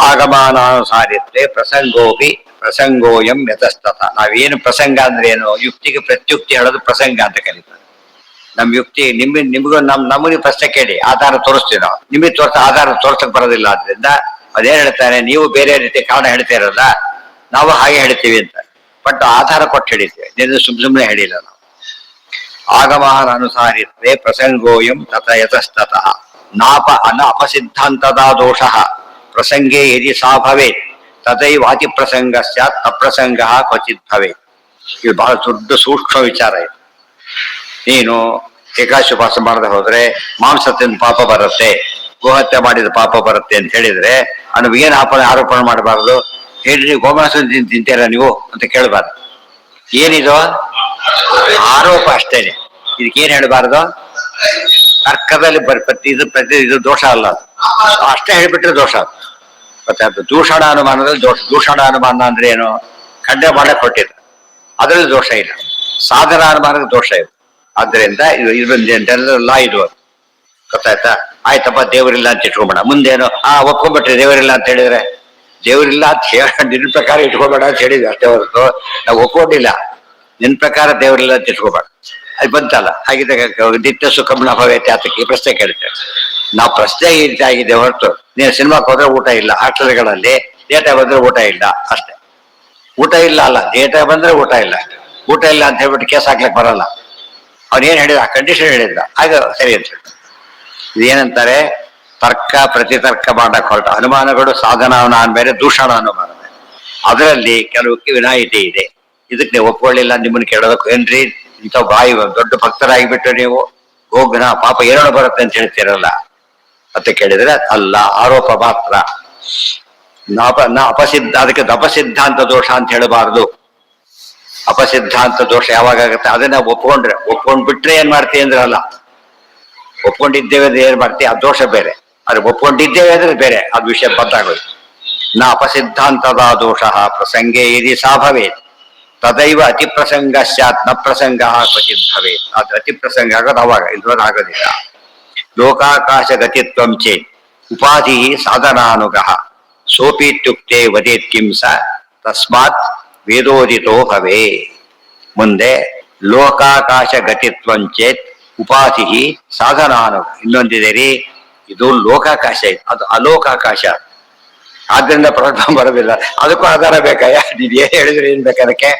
ಆಗಮಾನುಸಾರಿತ್ವೆ ಪ್ರಸಂಗೋಪಿ ಪ್ರಸಂಗೋಯಂ ಯತಸ್ತತ. ನಾವೇನು ಪ್ರಸಂಗ ಅಂದ್ರೆ ಏನು, ಯುಕ್ತಿಗೆ ಪ್ರತ್ಯುಕ್ತಿ ಹೇಳೋದು ಪ್ರಸಂಗ ಅಂತ ಕರೀತಾರೆ. ನಮ್ ಯುಕ್ತಿ ನಿಮ್ಗೂ ನಮಗೆ ಪ್ರಶ್ನೆ ಕೇಳಿ ಆಧಾರ ತೋರಿಸ್ತೀವಿ ನಾವು. ನಿಮಗೆ ಆಧಾರ ತೋರ್ಸಕ್ ಬರೋದಿಲ್ಲ. ಆದ್ರಿಂದ ಅದೇನ್ ಹೇಳ್ತಾನೆ, ನೀವು ಬೇರೆ ರೀತಿ ಕಾರಣ ಹೇಳ್ತೀರಲ್ಲ, ನಾವು ಹಾಗೆ ಹೇಳ್ತೀವಿ ಅಂತ. ಬಟ್ ಆಧಾರ ಕೊಟ್ಟು ಹೇಳಿದ್ವಿ, ನೀನು ಸುಮ್ಮನೆ ಹೇಳಿಲ್ಲ ನಾವು. ಆಗಮನ ಅನುಸಾರಿತ್ವೆ ಪ್ರಸಂಗೋಯಂ ತತ ಯತಸ್ತತಃ ನಾಪ ಅಪಸಿದ್ಧಾಂತದ ದೋಷ ಪ್ರಸಂಗೇ ಯದಿ ಸಾ ಭವೇತ್ ತದೈವ ಅತಿ ಪ್ರಸಂಗ ಸ್ಯಾತ್ ಅಪ್ರಸಂಗ ಕ್ವಚಿತ್ ಭವೇತ್. ಇದು ಬಹಳ ದೊಡ್ಡ ಸೂಕ್ಷ್ಮ ವಿಚಾರ ಇದು. ನೀನು ಏಕಾಶುಪಾಸ ಮಾಡದೆ ಹೋದ್ರೆ ಮಾಂಸ ತಿಂದ ಪಾಪ ಬರುತ್ತೆ, ಗೋಹತ್ಯೆ ಮಾಡಿದ ಪಾಪ ಬರುತ್ತೆ ಅಂತ ಹೇಳಿದ್ರೆ ಏನು ಆರೋಪಣೆ ಮಾಡಬಾರ್ದು. ಹೇಳ್ರಿ, ಗೋಮಾಂಸ ತಿಂತೀರಾ ನೀವು ಅಂತ ಕೇಳಬಾರ್ದು. ಏನಿದು ಆರೋಪ ಅಷ್ಟೇನೆ. ಇದಕ್ಕೇನ್ ಹೇಳ್ಬಾರ್ದು, ತರ್ಕದಲ್ಲಿ ಇದು ದೋಷ ಅಲ್ಲ. ಅಷ್ಟೇ ಹೇಳ್ಬಿಟ್ರೆ ದೋಷ. ಮತ್ತೆ ಅದು ದೂಷಣ ಅನುಮಾನದಲ್ಲಿ ದೋಷ. ದೂಷಣ ಅನುಮಾನ ಅಂದ್ರೆ ಏನು, ಖಂಡನೆ ಮಾಡಕ್ ಹೊಟ್ಟಿದ್ರು, ಅದ್ರಲ್ಲಿ ದೋಷ ಇಲ್ಲ. ಸಾಧನ ಅನುಮಾನಕ್ಕೆ ದೋಷ ಇದೆ. ಆದ್ರಿಂದ ಇದೆಲ್ಲ ಇದು ಗೊತ್ತಾಯ್ತಾ. ಆಯ್ತಪ್ಪ ದೇವರಿಲ್ಲ ಅಂತ ಇಟ್ಕೊಂಬೇಡ. ಮುಂದೇನು ಒಪ್ಕೊಂಡ್ಬಿಟ್ರಿ ದೇವರಿಲ್ಲ ಅಂತ ಹೇಳಿದ್ರೆ, ದೇವರಿಲ್ಲ ಅಂತ ನಿನ್ ಪ್ರಕಾರ ಇಟ್ಕೋಬೇಡ ಅಂತ ಹೇಳಿದ್ವಿ ಅಷ್ಟೇ ಹೊರತು ನಾವು ಒಪ್ಕೊಂಡಿಲ್ಲ. ನಿನ್ ಪ್ರಕಾರ ದೇವರಿಲ್ಲ ಅಂತ ಇಟ್ಕೋಬೇಡ. ಅದು ಬಂತಲ್ಲ. ಹಾಗಿದ್ದಾಗ ನಿತ್ಯ ಸುಖಂನ ಭವೇತೆ ಆತಕ್ಕೆ ಈ ಪ್ರಶ್ನೆ ಕೇಳ್ತೇವೆ ನಾವು. ಪ್ರಶ್ನೆ ಈ ರೀತಿ ಆಗಿದೆ ಹೊರತು ನೀನು ಸಿನಿಮಾಕ್ಕೆ ಹೋದ್ರೆ ಊಟ ಇಲ್ಲ, ಹಾಸ್ಟೆಲ್ಗಳಲ್ಲಿ ಡೇಟಾ ಬಂದ್ರೆ ಊಟ ಇಲ್ಲ ಅಷ್ಟೇ. ಊಟ ಇಲ್ಲ ಅಲ್ಲ, ಡೇಟಾ ಬಂದ್ರೆ ಊಟ ಇಲ್ಲ. ಊಟ ಇಲ್ಲ ಅಂತ ಹೇಳ್ಬಿಟ್ಟು ಕೇಸ್ ಹಾಕ್ಲಿಕ್ಕೆ ಬರಲ್ಲ. ಅವನೇನ್ ಹೇಳಿದ, ಆ ಕಂಡೀಷನ್ ಹೇಳಿದ್ದ, ಆಗ ಸರಿ ಅಂತ. ಇದೇನಂತಾರೆ, ತರ್ಕ ಪ್ರತಿತರ್ಕ ಮಾಡಕ್ ಹೊರಟ ಅನುಮಾನಗಳು ಸಾಧನ ಅನುಮಾನ ಬೇರೆ, ದೂಷಣ ಅನುಮಾನ ಬೇರೆ. ಅದರಲ್ಲಿ ಕೆಲವಕ್ಕೆ ವಿನಾಯಿತಿ ಇದೆ. ಇದಕ್ಕೆ ನೀವು ಒಪ್ಕೊಳ್ಳಿಲ್ಲ, ನಿಮ್ಮನ್ನ ಕೇಳೋದಕ್ಕೆ ಏನ್ರಿ ಇಂಥ ಬಾಯಿ ದೊಡ್ಡ ಭಕ್ತರಾಗಿಬಿಟ್ಟು ನೀವು ಗೋಗ್ನ ಪಾಪ ಏರೋಣ ಬರುತ್ತೆ ಅಂತ ಹೇಳ್ತೀರಲ್ಲ ಅಂತ ಕೇಳಿದ್ರೆ ಅಲ್ಲ, ಆರೋಪ ಮಾತ್ರ. ಅದಕ್ಕೆ ಅಪಸಿದ್ಧಾಂತ ದೋಷ ಅಂತ ಹೇಳಬಾರ್ದು. ಅಪಸಿದ್ಧಾಂತ ದೋಷ ಯಾವಾಗತ್ತೆ, ಅದನ್ನ ಒಪ್ಕೊಂಡ್ ಬಿಟ್ರೆ ಏನ್ ಮಾಡ್ತೀವಿ ಅಂದ್ರೆ ಅಲ್ಲ, ಒಪ್ಕೊಂಡಿದ್ದೇವೆ ಅಂದ್ರೆ ಏನ್ ಮಾಡ್ತೀವಿ, ಆ ದೋಷ ಬೇರೆ. ಅದು ಒಪ್ಕೊಂಡಿದ್ದೇವೆ ಅಂದ್ರೆ ಬೇರೆ, ಅದು ವಿಷಯ ಬದಲಾಗೋದು. ಅಪಸಿದ್ಧಾಂತದ ದೋಷ ಪ್ರಸಂಗೇ ಯದಿ ಸಾ ಭವೇತ್ ತದೈವ ಅತಿ ಪ್ರಸಂಗ ಸ್ಯಾತ್ ನ ಪ್ರಸಂಗ ಕ್ವಚಿತ್ ಭವೇತ್. ಅದು ಅತಿ ಪ್ರಸಂಗ ಆಗೋದು ಅವಾಗ, ಇಲ್ವರ ಆಗೋದಿಲ್ಲ. ಲೋಕಾಕಾಶ ಗತಿತ್ವಂ ಚೇತ್ ಉಪಾಧಿ ಸಾಧನಾನುಗ ಸೋಪಿತ್ಯುಕ್ತೆ ವದೇತ್ ಕಿಂಸ ತಸ್ಮಾತ್ ವೇದೋದಿತೋ ಭವೇ. ಮುಂದೆ ಲೋಕಾಕಾಶ ಗತಿತ್ವಂಚೇತ್ ಉಪಾಧಿ ಸಾಧನಾನುಗ. ಇನ್ನೊಂದಿದೆ ರೀ, ಇದು ಲೋಕಾಕಾಶ ಇದೆ, ಅದು ಅಲೋಕಾಕಾಶ. ಆದ್ರಿಂದ ಪ್ರಾಬ್ಲಮ್ ಬರೋದಿಲ್ಲ. ಅದಕ್ಕೂ ಆಧಾರ ಬೇಕಾಯ, ನೀವ್ ಏನ್ ಹೇಳಿದ್ರೆ ಏನ್ ಬೇಕು, ಅದಕ್ಕೆ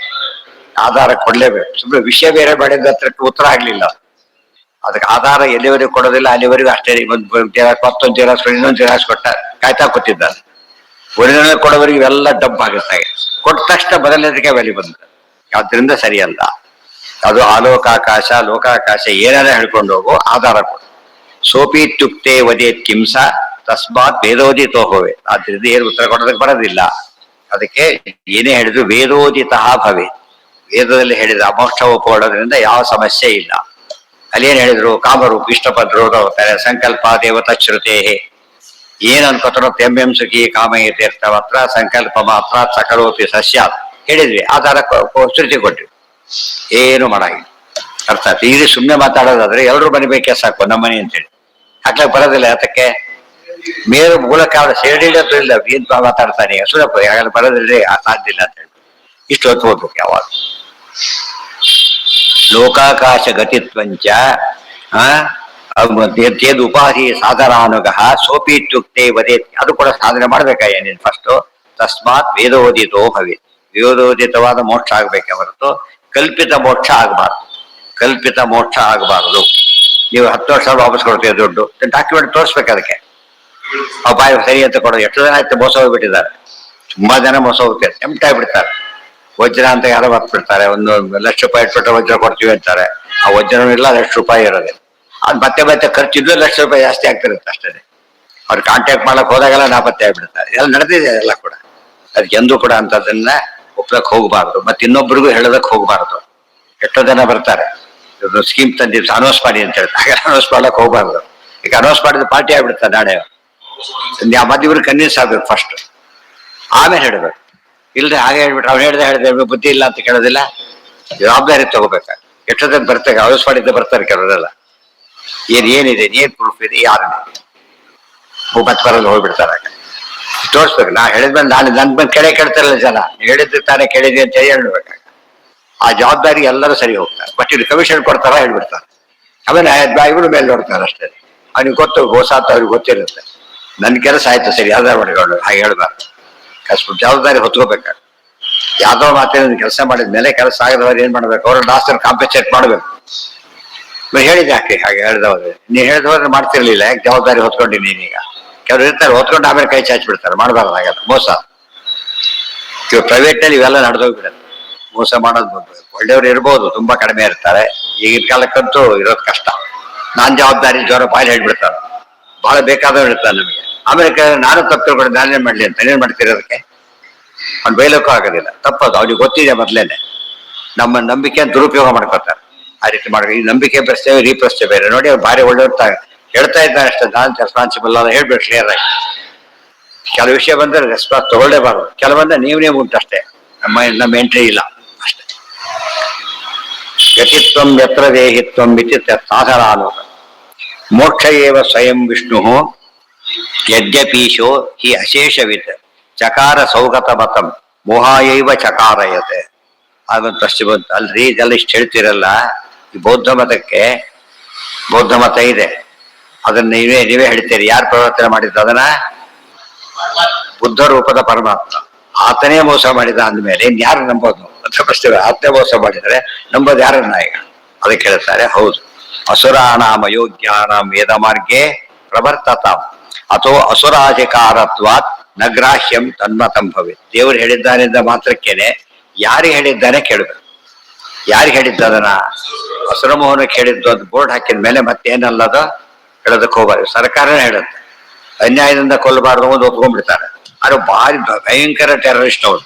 ಆಧಾರ ಕೊಡ್ಲೇಬೇಕು. ಸುಮ್ಮನೆ ವಿಷಯ ಬೇರೆ ಮಾಡಿದ ಹತ್ರಕ್ಕೆ ಉತ್ತರ ಆಗ್ಲಿಲ್ಲ. ಅದಕ್ಕೆ ಆಧಾರ ಎಲ್ಲಿವರೆಗೂ ಕೊಡೋದಿಲ್ಲ ಅಲ್ಲಿವರೆಗೂ ಅಷ್ಟೇ. ಮತ್ತೊಂದು ಜೆರಾಕ್ಸ್ ಇನ್ನೊಂದು ಜೆರಾಕ್ಸ್ ಕೊಟ್ಟ ಕಾಯ್ತಾ ಕೂತಿದ್ದಾರೆ. ಒರಿಜಿನಲ್ ಕೊಡೋವರೆಗೆ ಇವೆಲ್ಲ ಡಬ್ ಆಗುತ್ತೆ. ಕೊಟ್ಟ ತಕ್ಷಣ ಬದಲಿಗೆ ಬೆಲೆ ಬಂದ. ಆದ್ರಿಂದ ಸರಿಯಲ್ಲ. ಅದು ಆಲೋಕಾಕಾಶ ಲೋಕಾಕಾಶ ಏನಾರ ಹೇಳ್ಕೊಂಡು ಹೋಗು, ಆಧಾರ ಕೊಡು. ಸೋಪೀತ್ಯುಕ್ತೆ ವದೇತ್ ಕಿಂಸ ತಸ್ಮಾತ್ ವೇದೋದಿತೋ ಭವೆ. ಆದ್ರಿಂದ ಏನು ಉತ್ತರ ಕೊಡೋದಕ್ಕೆ ಬರೋದಿಲ್ಲ. ಅದಕ್ಕೆ ಏನೇ ಹೇಳಿದ್ರು ವೇದೋದಿತ ಭವೆ. ವೇದದಲ್ಲಿ ಹೇಳಿದ ಅಮೋಕ್ಷ ಒಪ್ಪಿಕೊಳ್ಳೋದ್ರಿಂದ ಯಾವ ಸಮಸ್ಯೆ ಇಲ್ಲ. ಅಲ್ಲೇನ್ ಹೇಳಿದ್ರು ಕಾಮರೂಪ ಇಷ್ಟಪದ್ರು ಹೋಗ್ತಾರೆ. ಸಂಕಲ್ಪ ದೇವತಾ ಶ್ರುತೇ ಏನ್ ಅನ್ಕೋತಾರೋ ತೆಂಬೆಂ ಸುಖಿ ಕಾಮಯತೀರ್ಥವತ್ರ ಸಂಕಲ್ಪ ಮಾತ್ರ ಸಕಲೋಪಿ ಸಸ್ಯಾತ್ ಹೇಳಿದ್ವಿ. ಆಧಾರ ಶ್ರುತಿ ಕೊಟ್ವಿ, ಏನು ಮಾಡಾಗಿಲ್ಲ. ಅರ್ಥಾತ್ ಈಗ ಸುಮ್ಮನೆ ಮಾತಾಡೋದಾದ್ರೆ ಎಲ್ಲರೂ ಮನೆ ಬೇಕೇ ಸಾಕು ನಮ್ಮನೆ ಅಂತೇಳಿ ಹಾಕ್ಲಕ್ ಬರೋದಿಲ್ಲ. ಅದಕ್ಕೆ ಮೇರು ಮೂಲಕ ಅವಳ ಸೇರಿಡೋದು ಇಲ್ಲ. ಏನ್ ಮಾತಾಡ್ತಾನೆ ಸುಲಭ ಯಾಕಂದ್ರೆ ಬರೋದಿಲ್ಲ, ಸಾಧ್ಯ ಇಲ್ಲ ಅಂತ ಹೇಳಿ ಇಷ್ಟು ಹೊತ್ತು ಹೋಗ್ಬೇಕು. ಯಾವಾಗ ಲೋಕಾಕಾಶ ಗತಿತ್ವಂಚ ತೇದ್ ಉಪಾಧಿ ಸಾಧನಾನುಗ ಸೋಪೀತ್ಯುಕ್ತೆ ವದೇತ್. ಅದು ಕೂಡ ಸಾಧನೆ ಮಾಡ್ಬೇಕಾಯ ನೀನು ಫಸ್ಟ್. ತಸ್ಮಾತ್ ವೇದೋದಿತೋ ಭವೆ. ವೇದೋದಿತವಾದ ಮೋಕ್ಷ ಆಗ್ಬೇಕೆ ಹೊರತು ಕಲ್ಪಿತ ಮೋಕ್ಷ ಆಗಬಾರ್ದು. ಕಲ್ಪಿತ ಮೋಕ್ಷ ಆಗಬಾರದು. ನೀವು 10 ವರ್ಷ ವಾಪಸ್ ಕೊಡ್ತೀವಿ ದುಡ್ಡು, ಡಾಕ್ಯುಮೆಂಟ್ ತೋರಿಸ್ಬೇಕು. ಅದಕ್ಕೆ ಬಾಯಿ ಸರಿ ಅಂತ ಕೊಡೋದು. ಎಷ್ಟು ಜನ ಆಯ್ತು ಮೋಸ ಹೋಗ್ಬಿಟ್ಟಿದ್ದಾರೆ. ತುಂಬಾ ಜನ ಮೋಸ ಹೋಗ್ತಾರೆ, ಟೆಂಪ್ಟ್ ಆಗ್ಬಿಡ್ತಾರೆ. ವಜ್ರ ಅಂತ ಯಾರೋ ಬರ್ಬಿಡ್ತಾರೆ, 1 ಲಕ್ಷ ರೂಪಾಯಿ ಇಟ್ಬಿಟ್ಟು ವಜ್ರ ಕೊಡ್ತೀವಿ ಅಂತಾರೆ. ಆ ವಜ್ರನೂ ಇಲ್ಲ, ₹1,00,000 ಇರೋದೆ. ಅದು ಮತ್ತೆ ಮತ್ತೆ ಖರ್ಚಿದ್ದು ₹1,00,000 ಜಾಸ್ತಿ ಆಗ್ತಿರುತ್ತೆ ಅಷ್ಟೇ. ಅವ್ರು ಕಾಂಟ್ಯಾಕ್ಟ್ ಮಾಡಕ್ ಹೋದಾಗೆಲ್ಲ ನಾಪತ್ತೆ ಆಗ್ಬಿಡ್ತಾರೆ. ಎಲ್ಲ ನಡೆದಿದೆ ಎಲ್ಲ ಕೂಡ. ಅದಕ್ಕೆ ಎಂದೂ ಕೂಡ ಅಂತದನ್ನ ಒಪ್ಲಕ್ ಹೋಗ್ಬಾರ್ದು, ಮತ್ತೆ ಇನ್ನೊಬ್ರಿಗೂ ಹೇಳೋದಕ್ ಹೋಗ್ಬಾರ್ದು. ಎಷ್ಟೋ ಜನ ಬರ್ತಾರೆ, ಸ್ಕೀಮ್ ತಂದಿದ್ದು ಅನೌನ್ಸ್ ಮಾಡಿ ಅಂತ ಹೇಳ್ತಾರೆ. ಹಾಗೆ ಅನೌನ್ಸ್ ಮಾಡ್ಲಕ್ ಹೋಗ್ಬಾರ್ದು. ಈಗ ಅನೌನ್ಸ್ ಮಾಡಿದ ಪಾರ್ಟಿ ಆಗ್ಬಿಡ್ತಾರೆ ನಾಳೆ. ಮಧ್ಯವ್ರು ಕನ್ವಿನ್ಸ್ ಆಗ್ಬೇಕು ಫಸ್ಟ್, ಆಮೇಲೆ ಹೇಳ್ಬೇಕು. ಇಲ್ಲದೆ ಹಾಗೆ ಹೇಳ್ಬಿಟ್ರೆ ಅವ್ನು ಹೇಳ್ದೆ ಬುದ್ಧಿ ಇಲ್ಲ ಅಂತ ಕೇಳೋದಿಲ್ಲ. ಜವಾಬ್ದಾರಿ ತಗೋಬೇಕ. ಎಷ್ಟೋ ಜನ ಬರ್ತಾರೆ, ಅನೌನ್ಸ್ ಮಾಡಿದ್ದೆ ಬರ್ತಾರೆ ಕೆಲವರೆಲ್ಲ. ಏನಿದೆ, ಏನ್ ಪ್ರೂಫ್ ಇದೆ, ಯಾರನ್ನ ಮತ್ತೆ ಬರೋದು ಹೋಗ್ಬಿಡ್ತಾರೆ. ತೋರಿಸ್ಬೇಕು. ನಾ ಹೇಳಿದ್ಮೇಲೆ ನನ್ ಬಂದು ಕೇಳ್ತಾರಲ್ಲ ಜನ, ಹೇಳಿದ್ರೆ ತಾನೇ ಕೇಳಿದ್ವಿ ಅಂತ ಹೇಳ್ಬೇಕಾಗ ಆ ಜವಾಬ್ದಾರಿ ಎಲ್ಲರೂ ಸರಿ ಹೋಗ್ತಾರೆ. ಬಟ್ ಇದು ಕಮಿಷನ್ ಕೊಡ್ತಾರ ಹೇಳ್ಬಿಡ್ತಾರೆ. ಆಮೇಲೆ ಇವರು ಮೇಲೆ ನೋಡ್ತಾರೆ ಅಷ್ಟೇ. ಅವ್ನಿಗೆ ಗೊತ್ತು ಹೊಸಾತ್ ಅವ್ರಿಗೆ ಗೊತ್ತಿರುತ್ತೆ. ನನ್ ಕೆಲಸ ಆಯ್ತು ಸರಿ ಯಾವ್ದಾರು ಮಾಡಿಕೊಂಡು ಹಾಗೆ ಹೇಳ್ಬಾರ್ದು. ಜವಾಬ್ದಾರಿ ಹೊತ್ಕೋಬೇಕ. ಯಾವ್ದೋ ಮಾತೇನ ಕೆಲಸ ಮಾಡಿದ್ಮೇಲೆ ಕೆಲಸ ಆಗದವ್ರು ಏನ್ ಮಾಡ್ಬೇಕು, ಅವ್ರ ಲಾಸ್ಟ್ ಕಾಂಪೆನ್ಸೇಟ್ ಮಾಡ್ಬೇಕು. ಹೇಳಿದ ಯಾಕೆ ಹಾಗೆ ಹೇಳ್ದವ್ರೆ, ನೀನ್ ಹೇಳ್ದವ್ರೆ ಮಾಡ್ತಿರ್ಲಿಲ್ಲ, ಯಾಕೆ ಜವಾಬ್ದಾರಿ ಹೊತ್ಕೊಂಡಿ ನೀನೀಗ. ಕೆಲವ್ರು ಇರ್ತಾರೆ ಹೊತ್ಕೊಂಡು ಆಮೇಲೆ ಕೈ ಚಾಚಿ ಬಿಡ್ತಾರೆ. ಮಾಡಬಾರ್ದು ಹಾಗಲ್ಲ, ಮೋಸ. ಪ್ರೈವೇಟ್ ನಲ್ಲಿ ಇವೆಲ್ಲ ನಡೆದೋಗ್ಬಿಡತ್ತೆ. ಮೋಸ ಮಾಡೋದು ಒಳ್ಳೆಯವ್ರು ಇರ್ಬೋದು, ತುಂಬಾ ಕಡಿಮೆ ಇರ್ತಾರೆ. ಈಗಿನ ಕಾಲಕ್ಕಂತೂ ಇರೋದು ಕಷ್ಟ. ನಾನ್ ಜವಾಬ್ದಾರಿ ಜ್ವರ ಬಾಯಲ್ಲಿ ಹೇಳ್ಬಿಡ್ತಾರೆ. ಬಹಳ ಬೇಕಾದವ್ರು ಇರ್ತಾರೆ ನಮಗೆ. ಆಮೇಲೆ ನಾನು ತಪ್ಪು ತಿಳ್ಕೊಂಡು ನಾನೇನ್ ಮಾಡ್ಲಿ ಅಂತ ಏನೇನ್ ಮಾಡ್ತೀರಿ ಅದಕ್ಕೆ. ಅವ್ನು ಬೈಲಕ್ಕೂ ಆಗೋದಿಲ್ಲ. ತಪ್ಪದು, ಅವ್ನಿಗೆ ಗೊತ್ತಿದೆ ಮೊದ್ಲೇನೆ. ನಮ್ಮ ನಂಬಿಕೆ ದುರುಪಯೋಗ ಮಾಡ್ಕೊತಾರೆ. ಆ ರೀತಿ ಮಾಡಿ ಈ ನಂಬಿಕೆ ಪ್ರಶ್ನೆ ರೀಪ್ರಶ್ನೆ ಬೇರೆ. ನೋಡಿ ಅವ್ರು ಭಾರಿ ಒಳ್ಳೆಯವ್ರ ಹೇಳ್ತಾ ಇದ್ದಾರೆ ಅಷ್ಟೇ. ನಾನು ರೆಸ್ಪಾನ್ಸಿಬಲ್ ಅಲ್ಲ ಹೇಳ್ಬೇಕು ಕ್ಲಿಯರ್ ಆಗಿ. ಕೆಲವು ವಿಷಯ ಬಂದ್ರೆ ರೆಸ್ಪಾನ್ಸ್ ತಗೊಳ್ಳೇಬಾರ್ದು. ಕೆಲವೊಂದ್ರೆ ನೀವು ಉಂಟಷ್ಟೇ, ನಮ್ಮ ಎಂಟ್ರಿ ಇಲ್ಲ ಅಷ್ಟೇ. ಯತಿತ್ವಂ ಯತ್ರ ದೇಹಿತ್ವಂ ಇತಿ ಸಾಧನಾನು ಮೋಕ್ಷ ಏವ ಸ್ವಯಂ ವಿಷ್ಣು ಯದ್ಯಪೀಶೋ ಹಿ ಅಶೇಷವಿತ್ ಚಕಾರ ಸೌಗತ ಮತಂ ಮೋಹಾಯೈವ ಚಕಾರಯತೆ. ಆಗೊಂದು ಪ್ರಶ್ನೆ ಬಂತು, ಅಲ್ರಿ ಇದೆಲ್ಲ ಇಷ್ಟು ಹೇಳ್ತಿರಲ್ಲ, ಈ ಬೌದ್ಧ ಮತ ಇದೆ, ಅದನ್ನ ನೀವೇ ಹೇಳ್ತೀರಿ. ಯಾರು ಪ್ರವರ್ತನೆ ಮಾಡಿದ್ದು ಅದನ್ನ? ಬುದ್ಧ ರೂಪದ ಪರಮಾತ್ಮ. ಆತನೇ ಮೋಸ ಮಾಡಿದ ಅಂದ್ಮೇಲೆ ಇನ್ಯಾರು ನಂಬೋದು ಅಂತ ಪ್ರಶ್ನೆ. ಆತನೇ ಮೋಸ ಮಾಡಿದರೆ ನಂಬೋದು ಯಾರನ್ನ ಈಗ? ಅದಕ್ಕೆ ಹೇಳ್ತಾರೆ, ಹೌದು, ಅಸುರಾಣಾಮ ಯೋಗ್ಯಾನಾಂ ವೇದ ಮಾರ್ಗೇ ಪ್ರವರ್ತತಾಂ ಅಥೋ ಅಸುರಾಧಿಕಾರತ್ವಾತ್ ನಗ್ರಾಹ್ಯಂ ತನ್ಮತಂ ಭವೆ. ದೇವರು ಹೇಳಿದ್ದಾನಿಂದ ಮಾತ್ರಕ್ಕೇನೆ ಯಾರಿಗೆ ಹೇಳಿದ್ದಾನೆ ಕೇಳಬೇಕು. ಯಾರಿಗೆ ಹೇಳಿದ್ದದನ್ನ? ಅಸುರಮೋಹನಕ್ಕೆ ಹೇಳಿದ್ದು. ಅದು ಬೋರ್ಡ್ ಹಾಕಿದ ಮೇಲೆ ಮತ್ತೇನಲ್ಲದ ಹೇಳೋದಕ್ಕೆ ಹೋಗಬಾರ್ದು. ಸರ್ಕಾರನೇ ಹೇಳುತ್ತೆ ಅನ್ಯಾಯದಿಂದ ಕೊಲ್ಲಬಾರ್ದು ಅಂತ ಒಪ್ಕೊಂಡ್ಬಿಡ್ತಾರೆ. ಅದು ಭಾರಿ ಭಯಂಕರ ಟೆರರಿಸ್ಟ್ ಅವರು.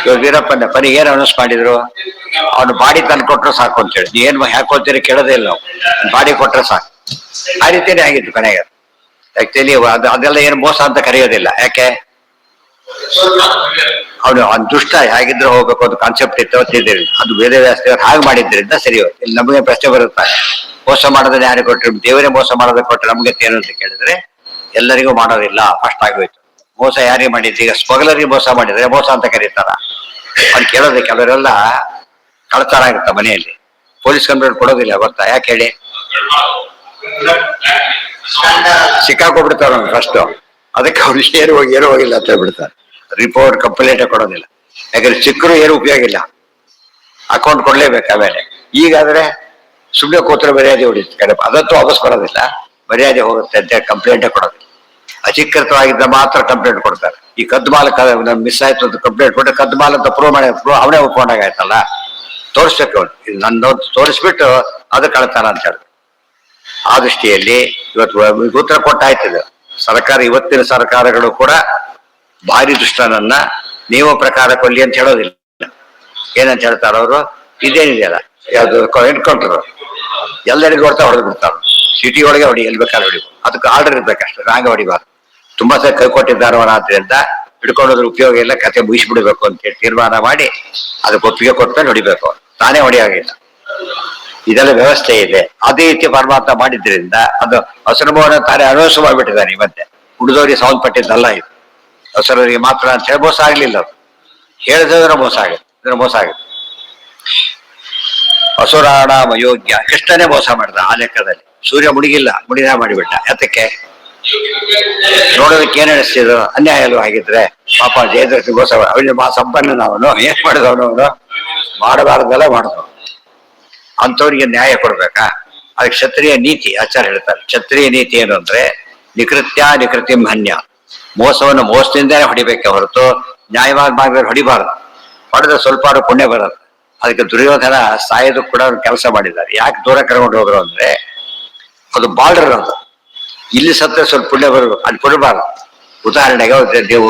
ಇವಾಗ ವೀರಪ್ಪನ ಪನಿ ಏನ್ ಅನೌನ್ಸ್ ಮಾಡಿದ್ರು, ಅವ್ನು ಬಾಡಿ ತಂದು ಕೊಟ್ರು ಸಾಕು ಅಂತ ಹೇಳಿ. ಏನ್ ಹಾಕೋತೀರಿ ಕೇಳೋದೇ ಇಲ್ಲ, ನಾವು ಬಾಡಿ ಕೊಟ್ರೆ ಸಾಕು. ಆ ರೀತಿಯೇ ಆಗಿತ್ತು ಕೊನೆಗೆ. ಆಕ್ಚುಲಿ ಅದೆಲ್ಲ ಏನು ಮೋಸ ಅಂತ ಕರೆಯೋದಿಲ್ಲ. ಯಾಕೆ? ಅವನು ದುಷ್ಟ ಹೇಗಿದ್ರೆ ಹೋಗ್ಬೇಕು ಅಂತ ಕಾನ್ಸೆಪ್ಟ್ ಇತ್ತು, ಅದು ವೇದವ್ಯಾಸದೇವರು ಹಾಗೆ ಮಾಡಿದ್ರಿಂದ ಸರಿ ಹೋಯ್ತು. ಇಲ್ಲಿ ನಮಗೆ ಪ್ರಶ್ನೆ ಬರುತ್ತೆ, ಮೋಸ ಮಾಡೋದನ್ನ ಯಾರಿಗೆ ಕೊಟ್ಟರು? ದೇವರೇ ಮೋಸ ಮಾಡೋದಕ್ಕೆ ಕೊಟ್ಟರೆ ನಮ್ಗೆ ಏನು ಅಂತ ಕೇಳಿದ್ರೆ ಎಲ್ಲರಿಗೂ ಮಾಡೋದಿಲ್ಲ. ಫಸ್ಟ್ ಆಗೋಯ್ತು. ಮೋಸ ಯಾರಿಗೆ ಮಾಡಿದ್ದು? ಈಗ ಸ್ಮಗ್ಲರಿಗೆ ಮೋಸ ಮಾಡಿದ್ರೆ ಮೋಸ ಅಂತ ಕರೀತಾರ? ಅವ್ನು ಕೇಳೋದು. ಕೆಲವರೆಲ್ಲ ಕಳ್ತಾರ ಆಗುತ್ತ ಮನೆಯಲ್ಲಿ, ಪೊಲೀಸ್ ಕಂಪ್ಲೇಂಟ್ ಕೊಡೋದಿಲ್ಲ, ಗೊತ್ತಾ? ಯಾಕೆ ಹೇಳಿ? ಸಿಕ್ಕಾಕೊಬಿಡ್ತಾರ ಅವ್ನು ಫಸ್ಟ್. ಅದಕ್ಕೆ ಅವ್ರು ಏನೂ ಹೋಗಿಲ್ಲ ಅಂತ ಹೇಳ್ಬಿಡ್ತಾರೆ. ರಿಪೋರ್ಟ್ ಕಂಪ್ಲೇಂಟ್ ಕೊಡೋದಿಲ್ಲ. ಯಾಕಂದ್ರೆ ಸಿಕ್ಕರು ಏನು ಉಪಯೋಗ ಇಲ್ಲ, ಅಕೌಂಟ್ ಕೊಡ್ಲೇಬೇಕು. ಆಮೇಲೆ ಈಗಾದ್ರೆ ಸುಮ್ಮನೆ ಕೂತ್ರೆ ಮರ್ಯಾದೆ ಹೊಡಿತು ಕಡೆ, ಅದಂತೂ ವಾಪಸ್ ಬರೋದಿಲ್ಲ, ಮರ್ಯಾದೆ ಹೋಗುತ್ತೆ ಅಂತ ಕಂಪ್ಲೇಂಟೇ ಕೊಡೋದಿಲ್ಲ. ಅಧಿಕೃತವಾಗಿದ್ದ ಮಾತ್ರ ಕಂಪ್ಲೇಂಟ್ ಕೊಡ್ತಾರೆ. ಈ ಕದ್ದು ಮಾಲ ಮಿಸ್ ಆಯ್ತು ಅಂತ ಕಂಪ್ಲೇಂಟ್ ಕೊಟ್ಟರೆ ಕದ್ದು ಮಾಲ್ ಅಂತ ಪ್ರೂವ್ ಅವನೇ ಒಪ್ಕೊಂಡಾಗಾಯ್ತಲ್ಲ. ತೋರಿಸ್ಬೇಕು ಅವ್ನು, ಇದು ನನ್ನ ತೋರಿಸ್ಬಿಟ್ಟು ಅದು ಕಳ್ತಾನ ಅಂತ ಹೇಳ್ತಾರೆ. ಆ ದೃಷ್ಟಿಯಲ್ಲಿ ಇವತ್ತು ಉತ್ತರ ಕೊಟ್ಟಾಯ್ತದೆ. ಸರ್ಕಾರ, ಇವತ್ತಿನ ಸರ್ಕಾರಗಳು ಕೂಡ ಭಾರಿ ದುಷ್ಟನನ್ನ ನೀವು ಪ್ರಕಾರ ಕೊಲ್ಲಿ ಅಂತ ಹೇಳೋದಿಲ್ಲ. ಏನಂತ ಹೇಳ್ತಾರ ಅವರು? ಇದೇನಿದೆಯಲ್ಲ ಯಾವ್ದು ಎನ್ಕೌಂಟರ್ ಎಲ್ಲರಿಗೂ ಹೊಡ್ತಾ ಹೊಡೆದು ಬಿಡ್ತಾರ. ಸಿಟಿ ಒಳಗೆ ಹೊಡಿ, ಎಲ್ಲಿ ಬೇಕಾದ್ರೆ ಹೊಡಿಬೋದು. ಅದಕ್ಕೆ ಆರ್ಡರ್ ಇರ್ಬೇಕಷ್ಟೇ, ರಾಗ ಹೊಡಿಬಾರ್ದು. ತುಂಬಾ ಸಲ ಕೈ ಕೊಟ್ಟಿದ್ದಾರವರ ಆದ್ರಿಂದ ಹಿಡ್ಕೊಂಡೋದ್ರ ಉಪಯೋಗ ಇಲ್ಲ, ಕತೆ ಮುಗಿಸ್ಬಿಡ್ಬೇಕು ಅಂತ ಹೇಳಿ ತೀರ್ಮಾನ ಮಾಡಿ ಅದಕ್ಕೆ ಒಪ್ಪಿಗೆ ಕೊಟ್ಮೇಲೆ ಹೊಡಿಬೇಕು. ತಾನೇ ಹೊಡಿಯಾಗಿಲ್ಲ. ಇದೆಲ್ಲ ವ್ಯವಸ್ಥೆ ಇದೆ. ಅದೇ ರೀತಿ ಪರಮಾತ್ಮ ಮಾಡಿದ್ರಿಂದ ಅದು ಹಸುರಭವನ ತಾನೇ ಅನೌನ್ಸ್ ಮಾಡಿಬಿಟ್ಟಿದ್ದಾನೆ. ಇವತ್ತೆ ಉಳಿದವರಿಗೆ ಸಂಬಂಧಪಟ್ಟಿದ್ದಲ್ಲ ಇದು, ಹಸುರರಿಗೆ ಮಾತ್ರ ಅಂತ ಹೇಳಿ ಮೋಸ ಆಗ್ಲಿಲ್ಲ. ಅದು ಹೇಳಿದ್ರೆ ಮೋಸ ಆಗುತ್ತೆ, ಮೋಸ ಆಗುತ್ತೆ. ಅಸುರಾಣ ಯೋಗ್ಯ ಕೃಷ್ಣನೇ ಮೋಸ ಮಾಡಿದ ಆ ಲೆಕ್ಕದಲ್ಲಿ. ಸೂರ್ಯ ಮುಳುಗಿಲ್ಲ, ಮುಡಿದ ಮಾಡಿಬಿಟ್ಟ. ಯಾತಕ್ಕೆ? ನೋಡೋದಕ್ಕೆ ಏನ್ ಅನಿಸ್ತಿದ್ರು? ಅನ್ಯಾಯ ಅಲ್ವ ಆಗಿದ್ರೆ? ಪಾಪ ಜಯದ್ರಥಿ ಮೋಸ, ಅವನು ಸಂಪನ್ನ, ಅವನು ಏನ್ ಮಾಡಿದವನು? ಅವನು ಮಾಡಬಾರ್ದೆಲ್ಲ ಮಾಡಿದವನು. ಅಂಥವ್ರಿಗೆ ನ್ಯಾಯ ಕೊಡ್ಬೇಕಾ? ಅದಕ್ಕೆ ಕ್ಷತ್ರಿಯ ನೀತಿ ಆಚಾರ್ಯ ಹೇಳ್ತಾರೆ. ಕ್ಷತ್ರಿಯ ನೀತಿ ಏನು ಅಂದ್ರೆ ನಿಕೃತ್ಯ ನಿಕೃತಿ ಹನ್ಯ. ಮೋಸವನ್ನು ಮೋಸದಿಂದಾನೇ ಹೊಡಿಬೇಕೆ ಹೊರತು ನ್ಯಾಯವಾದ ಮಾರ್ಗದಲ್ಲಿ ಹೊಡಿಬಾರದು. ಹೊಡೆದ್ರೆ ಸ್ವಲ್ಪ ಪುಣ್ಯ ಬರುತ್ತೆ. ಅದಕ್ಕೆ ದುರ್ಯೋಧನ ಸಾಯೋದು ಕೂಡ ಅವ್ರು ಕೆಲಸ ಮಾಡಿದ್ದಾರೆ. ಯಾಕೆ ದೂರ ಕರ್ಕೊಂಡು ಹೋದ್ರು ಅಂದ್ರೆ ಅದು ಬಾರ್ಡರ್. ಅದು ಇಲ್ಲಿ ಸತ್ತ ಸ್ವಲ್ಪ ಪುಣ್ಯ ಬರಬೇಕು, ಅಲ್ಲಿ ಕೊಡಬಾರ್ದು. ಉದಾಹರಣೆಗೆ ನೀವು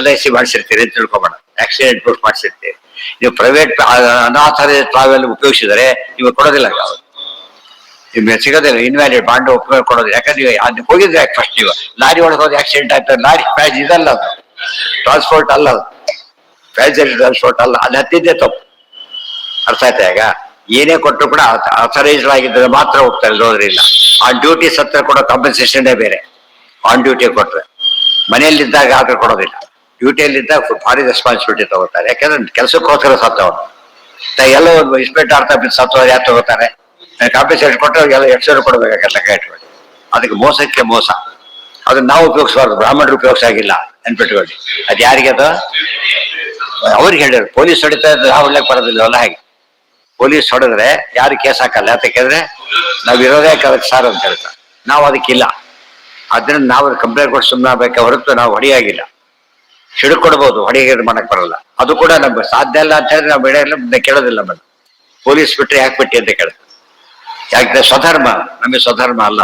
LIC ಮಾಡಿಸಿರ್ತೀರಿ ಅಂತ ತಿಳ್ಕೊಬೇಡ, ಆಕ್ಸಿಡೆಂಟ್ ಪ್ರೂಫ್ ಮಾಡಿಸಿರ್ತೀರಿ. ನೀವು ಪ್ರೈವೇಟ್ ಅನಾಥರೈಸ್ಡ್ ಟ್ರಾವೆಲ್ ಉಪಯೋಗಿಸಿದರೆ ನೀವು ಕೊಡೋದಿಲ್ಲ. ನಿಮ್ಗೆ ಸಿಗೋದಿಲ್ಲ, ಇನ್ವ್ಯಾಲಿಡ್ ಬಾಂಡ್ ಉಪಯೋಗ ಕೊಡೋದಿಲ್ಲ. ಯಾಕಂದ್ರೆ ನೀವು ಅಲ್ಲಿ ಹೋಗಿದ್ರೆ ಫಸ್ಟ್ ನೀವು ಲಾರಿ ಒಳಗೆ ಹೋಗಿ ಆಕ್ಸಿಡೆಂಟ್ ಆಯ್ತು, ಲಾರಿ ಪ್ಯಾಚ್ ಇದಲ್ಲ, ಅದು ಟ್ರಾನ್ಸ್ಪೋರ್ಟ್ ಅಲ್ಲ, ಅದು ಪ್ಯಾಸೆಂಜರ್ ಟ್ರಾನ್ಸ್ಪೋರ್ಟ್ ಅಲ್ಲ, ಅಲ್ಲಿ ಹತ್ತಿದ್ದೇ ತಪ್ಪು. ಅರ್ಥ ಆಯ್ತಾ? ಈಗ ಏನೇ ಕೊಟ್ಟರು ಕೂಡ ಅಥರೈಸ್ಡ್ ಆಗಿದ್ದರೆ ಮಾತ್ರ ಹೋಗ್ತಾರೆ, ಇರೋದ್ರಿಲ್ಲ. ಆನ್ ಡ್ಯೂಟಿ ಸತ್ರ ಕೊಡೋ ಕಾಂಪನ್ಸೇಷನ್ನೇ ಬೇರೆ. ಆನ್ ಡ್ಯೂಟಿ ಕೊಟ್ರೆ, ಮನೆಯಲ್ಲಿದ್ದಾಗ ಆದ್ರೆ ಕೊಡೋದಿಲ್ಲ. ಡ್ಯೂಟಿಯಲ್ಲಿದ್ದಾಗ ಭಾರಿ ರೆಸ್ಪಾನ್ಸಿಬಿಲಿಟಿ ತಗೋತಾರೆ. ಯಾಕಂದ್ರೆ ಕೆಲಸಕ್ಕೋಸ್ಕರ ಸತ್ತವನು. ಎಲ್ಲ ಒಂದು ಇನ್ಸ್ಪೆಕ್ಟರ್ ಅರ್ಥ ಬಿದ್ದು ಸತ್ತವ್ರು ಯಾರು ತಗೋತಾರೆ? ಕಾಂಪನ್ಸೇಷನ್ ಕೊಟ್ಟರೆ ಎಲ್ಲ $1,000 ಕೊಡಬೇಕಾಗಲ್ಲ ಲೆಕ್ಕ ಇಟ್ಕೊಳ್ಳಿ. ಅದಕ್ಕೆ ಮೋಸಕ್ಕೆ ಮೋಸ. ಅದನ್ನ ನಾವು ಉಪಯೋಗಿಸಬಾರ್ದು, ಬ್ರಾಹ್ಮಣರು ಉಪಯೋಗಿಸಾಗಿಲ್ಲ ನೆನ್ಪಿಟ್ಕೊಳ್ಳಿ. ಅದು ಯಾರಿಗೆ? ಅದು ಅವ್ರಿಗೆ ಹೇಳಿದ್ರು. ಪೊಲೀಸ್ ಹೊಡಿತಾ ಇದ್ರೆ ನಾವು ಹೊಡ್ಲಕ್ಕೆ ಬರೋದಿಲ್ಲ ಅಲ್ಲ. ಹಾಗೆ ಪೊಲೀಸ್ ಹೊಡೆದ್ರೆ ಯಾರು ಕೇಸ್ ಹಾಕಲ್ಲ. ಯಾಕೆಂದ್ರೆ ನಾವ್ ಇರೋದೇ ಅದಕ್ಕೆ ಸಾರ್ ಅಂತ ಹೇಳ್ತಾರೆ. ನಾವು ಅದಕ್ಕಿಲ್ಲ. ಅದ್ರಿಂದ ನಾವು ಕಂಪ್ಲೇಂಟ್ ಕೊಟ್ಟು ಸುಮ್ಮನೆ ಆಗ್ಬೇಕೆ ಹೊರತು ನಾವು ಹೊಡಿಯಾಗಿಲ್ಲ. ಹಿಡ್ಕೊಡ್ಬೋದು, ಹೊಡಿಗೆ ಮಾಡಕ್ ಬರಲ್ಲ. ಅದು ಕೂಡ ನಮ್ಗೆ ಸಾಧ್ಯ ಇಲ್ಲ ಅಂತ ಹೇಳಿದ್ರೆ ನಾವು ಬೆಳೆಯಲ್ಲ, ಕೇಳೋದಿಲ್ಲ. ಬಂದು ಪೊಲೀಸ್ ಬಿಟ್ರೆ ಯಾಕೆ ಬಿಟ್ಟಿ ಅಂತ ಕೇಳ್ತಾರೆ. ಯಾಕೆ? ಸ್ವಧರ್ಮ. ನಮಗೆ ಸ್ವಧರ್ಮ ಅಲ್ಲ.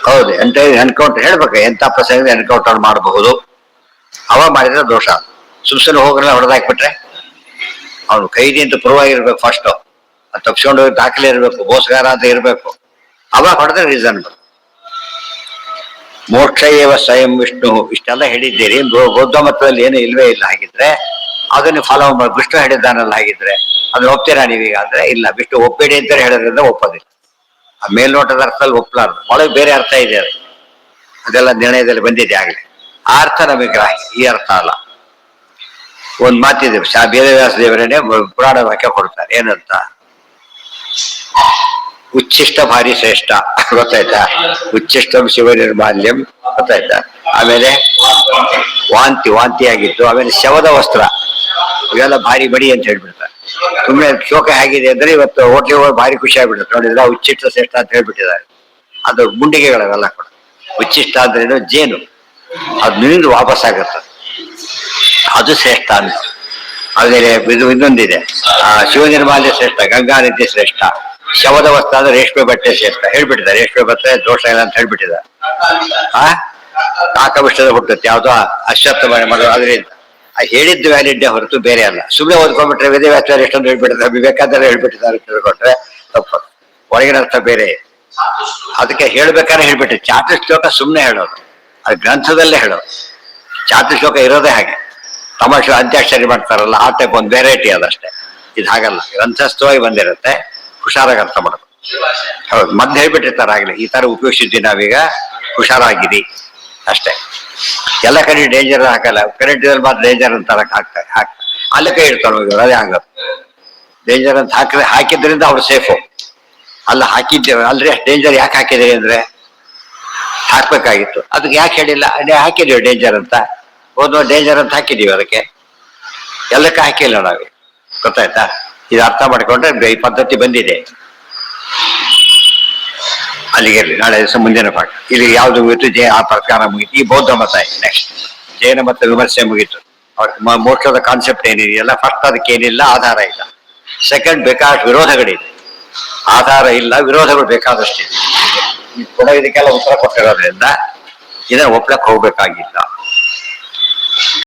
ಹೌದು, ಎಂತ ಎನ್ಕೌಂಟರ್ ಹೇಳ್ಬೇಕು. ಎಂತ ಪ್ರಸಂಗ ಎನ್ಕೌಂಟರ್ ಮಾಡಬಹುದು, ಅವ ಮಾಡಿದ್ರೆ ದೋಷ. ಸುಮ್ಸನೆ ಹೋಗ್ರಲ್ಲ ಹೊಡೆದಾಕ್ಬಿಟ್ರೆ ಅವನು ಕೈದಿ ಅಂತ ಪ್ರೂವ್ ಆಗಿರ್ಬೇಕು. ಫಸ್ಟ್ ಅದು ತಪ್ಸ್ಕೊಂಡು ಹೋಗಿ ದಾಖಲೆ ಇರಬೇಕು, ಮೋಸಗಾರ ಅಂತ ಇರಬೇಕು. ಅವಾಗ ಹೊಡೆದ್ರೆ ರೀಸನ್. ಮೋಕ್ಷ ಏವ ಸ್ವಯಂ ವಿಷ್ಣು. ಇಷ್ಟೆಲ್ಲ ಹೇಳಿದ್ದೀರಿ, ಬೌದ್ಧ ಮತದಲ್ಲಿ ಏನು ಇಲ್ವೇ ಇಲ್ಲ. ಹಾಗಿದ್ರೆ ಅದನ್ನು ಫಾಲೋ ಮಾಡಿ. ವಿಷ್ಣು ಹೇಳಿದ್ದಾನಲ್ಲ, ಹಾಗಿದ್ರೆ ಅದನ್ನ ಒಪ್ತೀರಾ ನೀವೀಗ ಅಂದ್ರೆ? ಇಲ್ಲ, ವಿಷ್ಣು ಒಪ್ಬೇಡಿ ಅಂತ ಹೇಳೋದ್ರಿಂದ ಒಪ್ಪೋದಿಲ್ಲ. ಆ ಮೇಲ್ನೋಟದ ಅರ್ಥದಲ್ಲಿ ಒಪ್ಪಲಾರ್ದು, ಒಳಗೆ ಬೇರೆ ಅರ್ಥ ಇದೆ. ಅದೆಲ್ಲ ನಿರ್ಣಯದಲ್ಲಿ ಬಂದಿದೆ ಆಗಲಿ. ಆ ಅರ್ಥ ನಮಗೆ ಗ್ರಾಹ್ಯ, ಈ ಅರ್ಥ ಅಲ್ಲ. ಒಂದ್ ಮಾತಿದೆ, ವೇದವ್ಯಾಸ ದೇವರೇನೆ ಪುರಾಣ ವಾಕ್ಯ ಕೊಡ್ತಾರೆ. ಏನಂತ? ಉಚ್ಚಿಷ್ಟ ಭಾರಿ ಶ್ರೇಷ್ಠ. ಗೊತ್ತಾಯ್ತಾ? ಉಚ್ಚಿಷ್ಟಂ ಶಿವ ನಿರ್ಮಾಲ್ಯಂ. ಗೊತ್ತಾಯ್ತಾ? ಆಮೇಲೆ ವಾಂತಿ ಆಗಿತ್ತು. ಆಮೇಲೆ ಶವದ ವಸ್ತ್ರ, ಇವೆಲ್ಲ ಭಾರಿ ಬಡಿ ಅಂತ ಹೇಳ್ಬಿಡ್ತಾರೆ. ಸುಮ್ಮನೆ ಶೋಕ ಹೇಗಿದೆ ಅಂದ್ರೆ ಇವತ್ತು ಹೋಟ್ಲಿಗೆ ಹೋಗಿ ಭಾರಿ ಖುಷಿ ಆಗ್ಬಿಡುತ್ತೆ. ನೋಡಿದ್ರೆ ಉಚ್ಚಿಷ್ಟ ಶ್ರೇಷ್ಠ ಅಂತ ಹೇಳ್ಬಿಟ್ಟಿದ್ದಾರೆ. ಅದು ಗುಂಡಿಗೆಗಳೆಲ್ಲ ಕೂಡ. ಉಚ್ಚಿಷ್ಟ ಅಂದ್ರೇನು? ಜೇನು. ಅದು ನಿಂದು ವಾಪಸ್ ಆಗುತ್ತೆ, ಅದು ಶ್ರೇಷ್ಠ ಅಂತ. ಆಮೇಲೆ ಇನ್ನೊಂದಿದೆ, ಶಿವ ನಿರ್ಮಾಲ್ಯ ಶ್ರೇಷ್ಠ, ಗಂಗಾ ನದಿ ಶ್ರೇಷ್ಠ, ಶವದ ವಸ್ತ್ರ ಅಂದ್ರೆ ರೇಷ್ಮೆ ಬಟ್ಟೆ ಶ್ರೇಷ್ಠ ಹೇಳ್ಬಿಟ್ಟಿದ್ದಾರೆ. ರೇಷ್ಮೆ ಬಟ್ಟೆ ದೋಷ ಇಲ್ಲ ಅಂತ ಹೇಳ್ಬಿಟ್ಟಿದ್ದಾರೆ. ಕಾಕವಿಷ್ಟದ ಹುಟ್ಟುತ್ತೆ, ಯಾವ್ದೋ ಅಶ್ವತ್ಥ ಮಾಡೋದು. ಅದರಿಂದ ಹೇಳಿದ್ದು ವ್ಯಾಲಿಡ್ಡೇ ಹೊರತು ಬೇರೆ ಅಲ್ಲ. ಸುಮ್ಮನೆ ಓದ್ಕೊಂಡ್ಬಿಟ್ರೆ ವೇದವ್ಯಾಸ ಎಷ್ಟೊಂದು ಹೇಳ್ಬಿಟ್ಟಿದ್ದಾರೆ, ವಿವೇಕಾನಂದರು ಹೇಳ್ಬಿಟ್ಟಿದ್ದಾರೆ ತಿಳ್ಕೊಂಡ್ರೆ ತಪ್ಪು. ಹೊರಗಿನ ಅರ್ಥ ಬೇರೆ. ಅದಕ್ಕೆ ಹೇಳ್ಬೇಕಾದ್ರೆ ಹೇಳ್ಬಿಟ್ಟು ಚಾತು ಶ್ಲೋಕ ಸುಮ್ಮನೆ ಹೇಳೋದು, ಅದು ಗ್ರಂಥದಲ್ಲೇ ಹೇಳೋದು. ಚಾತು ಶ್ಲೋಕ ಇರೋದೇ ಹಾಗೆ. ತಮಾಷೆ ಅಂತ್ಯಾಕ್ಷರಿ ಮಾಡ್ತಾರಲ್ಲ, ಆ ಟೈಪ್ ಒಂದು ವೆರೈಟಿ ಅದಷ್ಟೇ. ಇದು ಹಾಗಲ್ಲ, ಗ್ರಂಥಸ್ಥವಾಗಿ ಬಂದಿರುತ್ತೆ. ಹುಷಾರಾಗಿ ಅರ್ಥ ಮಾಡೋದು. ಹೌದು, ಮದ್ದು ಹೇಳ್ಬಿಟ್ಟಿರ್ತಾರೆ ಆಗ್ಲಿ, ಈ ತರ ಉಪಯೋಗಿಸಿದ್ವಿ ನಾವೀಗ, ಹುಷಾರಾಗಿರಿ ಅಷ್ಟೇ. ಎಲ್ಲ ಕಡೆ ಡೇಂಜರ್ ಹಾಕಲ್ಲ, ಕರೆಂಟ್ ಇದ್ರಲ್ಲಿ ಮಾತ್ರ ಡೇಂಜರ್ ಅಂತ ಹಾಕ್ತಾರೆ. ಅಲ್ಲೇ ಕೈ ಇಡ್ತಾರೆ ಹೋಗಿ, ಅದೇ ಆಗೋದು. ಡೇಂಜರ್ ಅಂತ ಹಾಕಿದ್ರಿಂದ ಅವ್ರು ಸೇಫು. ಅಲ್ಲ ಹಾಕಿದ್ದೇವೆ ಅಲ್ರಿ, ಅಷ್ಟು ಡೇಂಜರ್ ಯಾಕೆ ಹಾಕಿದ್ರಿ ಅಂದ್ರೆ ಹಾಕ್ಬೇಕಾಗಿತ್ತು. ಅದಕ್ಕೆ ಯಾಕೆ ಹೇಳಿಲ್ಲ? ಅದೇ ಹಾಕಿದೀವಿ ಡೇಂಜರ್ ಅಂತ, ಹೋದ ಡೇಂಜರ್ ಅಂತ ಹಾಕಿದೀವಿ. ಅದಕ್ಕೆ ಎಲ್ಲಕ್ಕೆ ಹಾಕಿಲ್ಲ ನಾವೇ. ಗೊತ್ತಾಯ್ತಾ? ಇದು ಅರ್ಥ ಮಾಡ್ಕೊಂಡ್ರೆ ಈ ಪದ್ಧತಿ ಬಂದಿದೆ. ಅಲ್ಲಿಗೆ ನಾಳೆ ದಿವಸ ಮುಂದಿನ ಪಾಠ. ಇಲ್ಲಿ ಯಾವ್ದು ಮುಗಿತು? ಆ ಪ್ರಕಾರ ಮುಗಿತು. ಈ ಬೌದ್ಧ ಮತ ನೆಕ್ಸ್ಟ್ ಜೈನ ಮತ ವಿಮರ್ಶೆ ಮುಗೀತು. ಅವ್ರ ಮೋಕ್ಷದ ಕಾನ್ಸೆಪ್ಟ್ ಏನಿದೆಯಲ್ಲ, ಫಸ್ಟ್ ಅದಕ್ಕೆ ಏನಿಲ್ಲ, ಆಧಾರ ಇಲ್ಲ. ಸೆಕೆಂಡ್ ಬೇಕಾದಷ್ಟು ವಿರೋಧಗಳಿದೆ. ಆಧಾರ ಇಲ್ಲ, ವಿರೋಧಗಳು ಬೇಕಾದಷ್ಟಿದೆ. ಕೂಡ ಇದಕ್ಕೆಲ್ಲ ಉತ್ತರ ಕೊಟ್ಟಿರೋದ್ರಿಂದ ಇದನ್ನ ಒಪ್ಲಕ್ ಹೋಗ್ಬೇಕಾಗಿಲ್ಲ.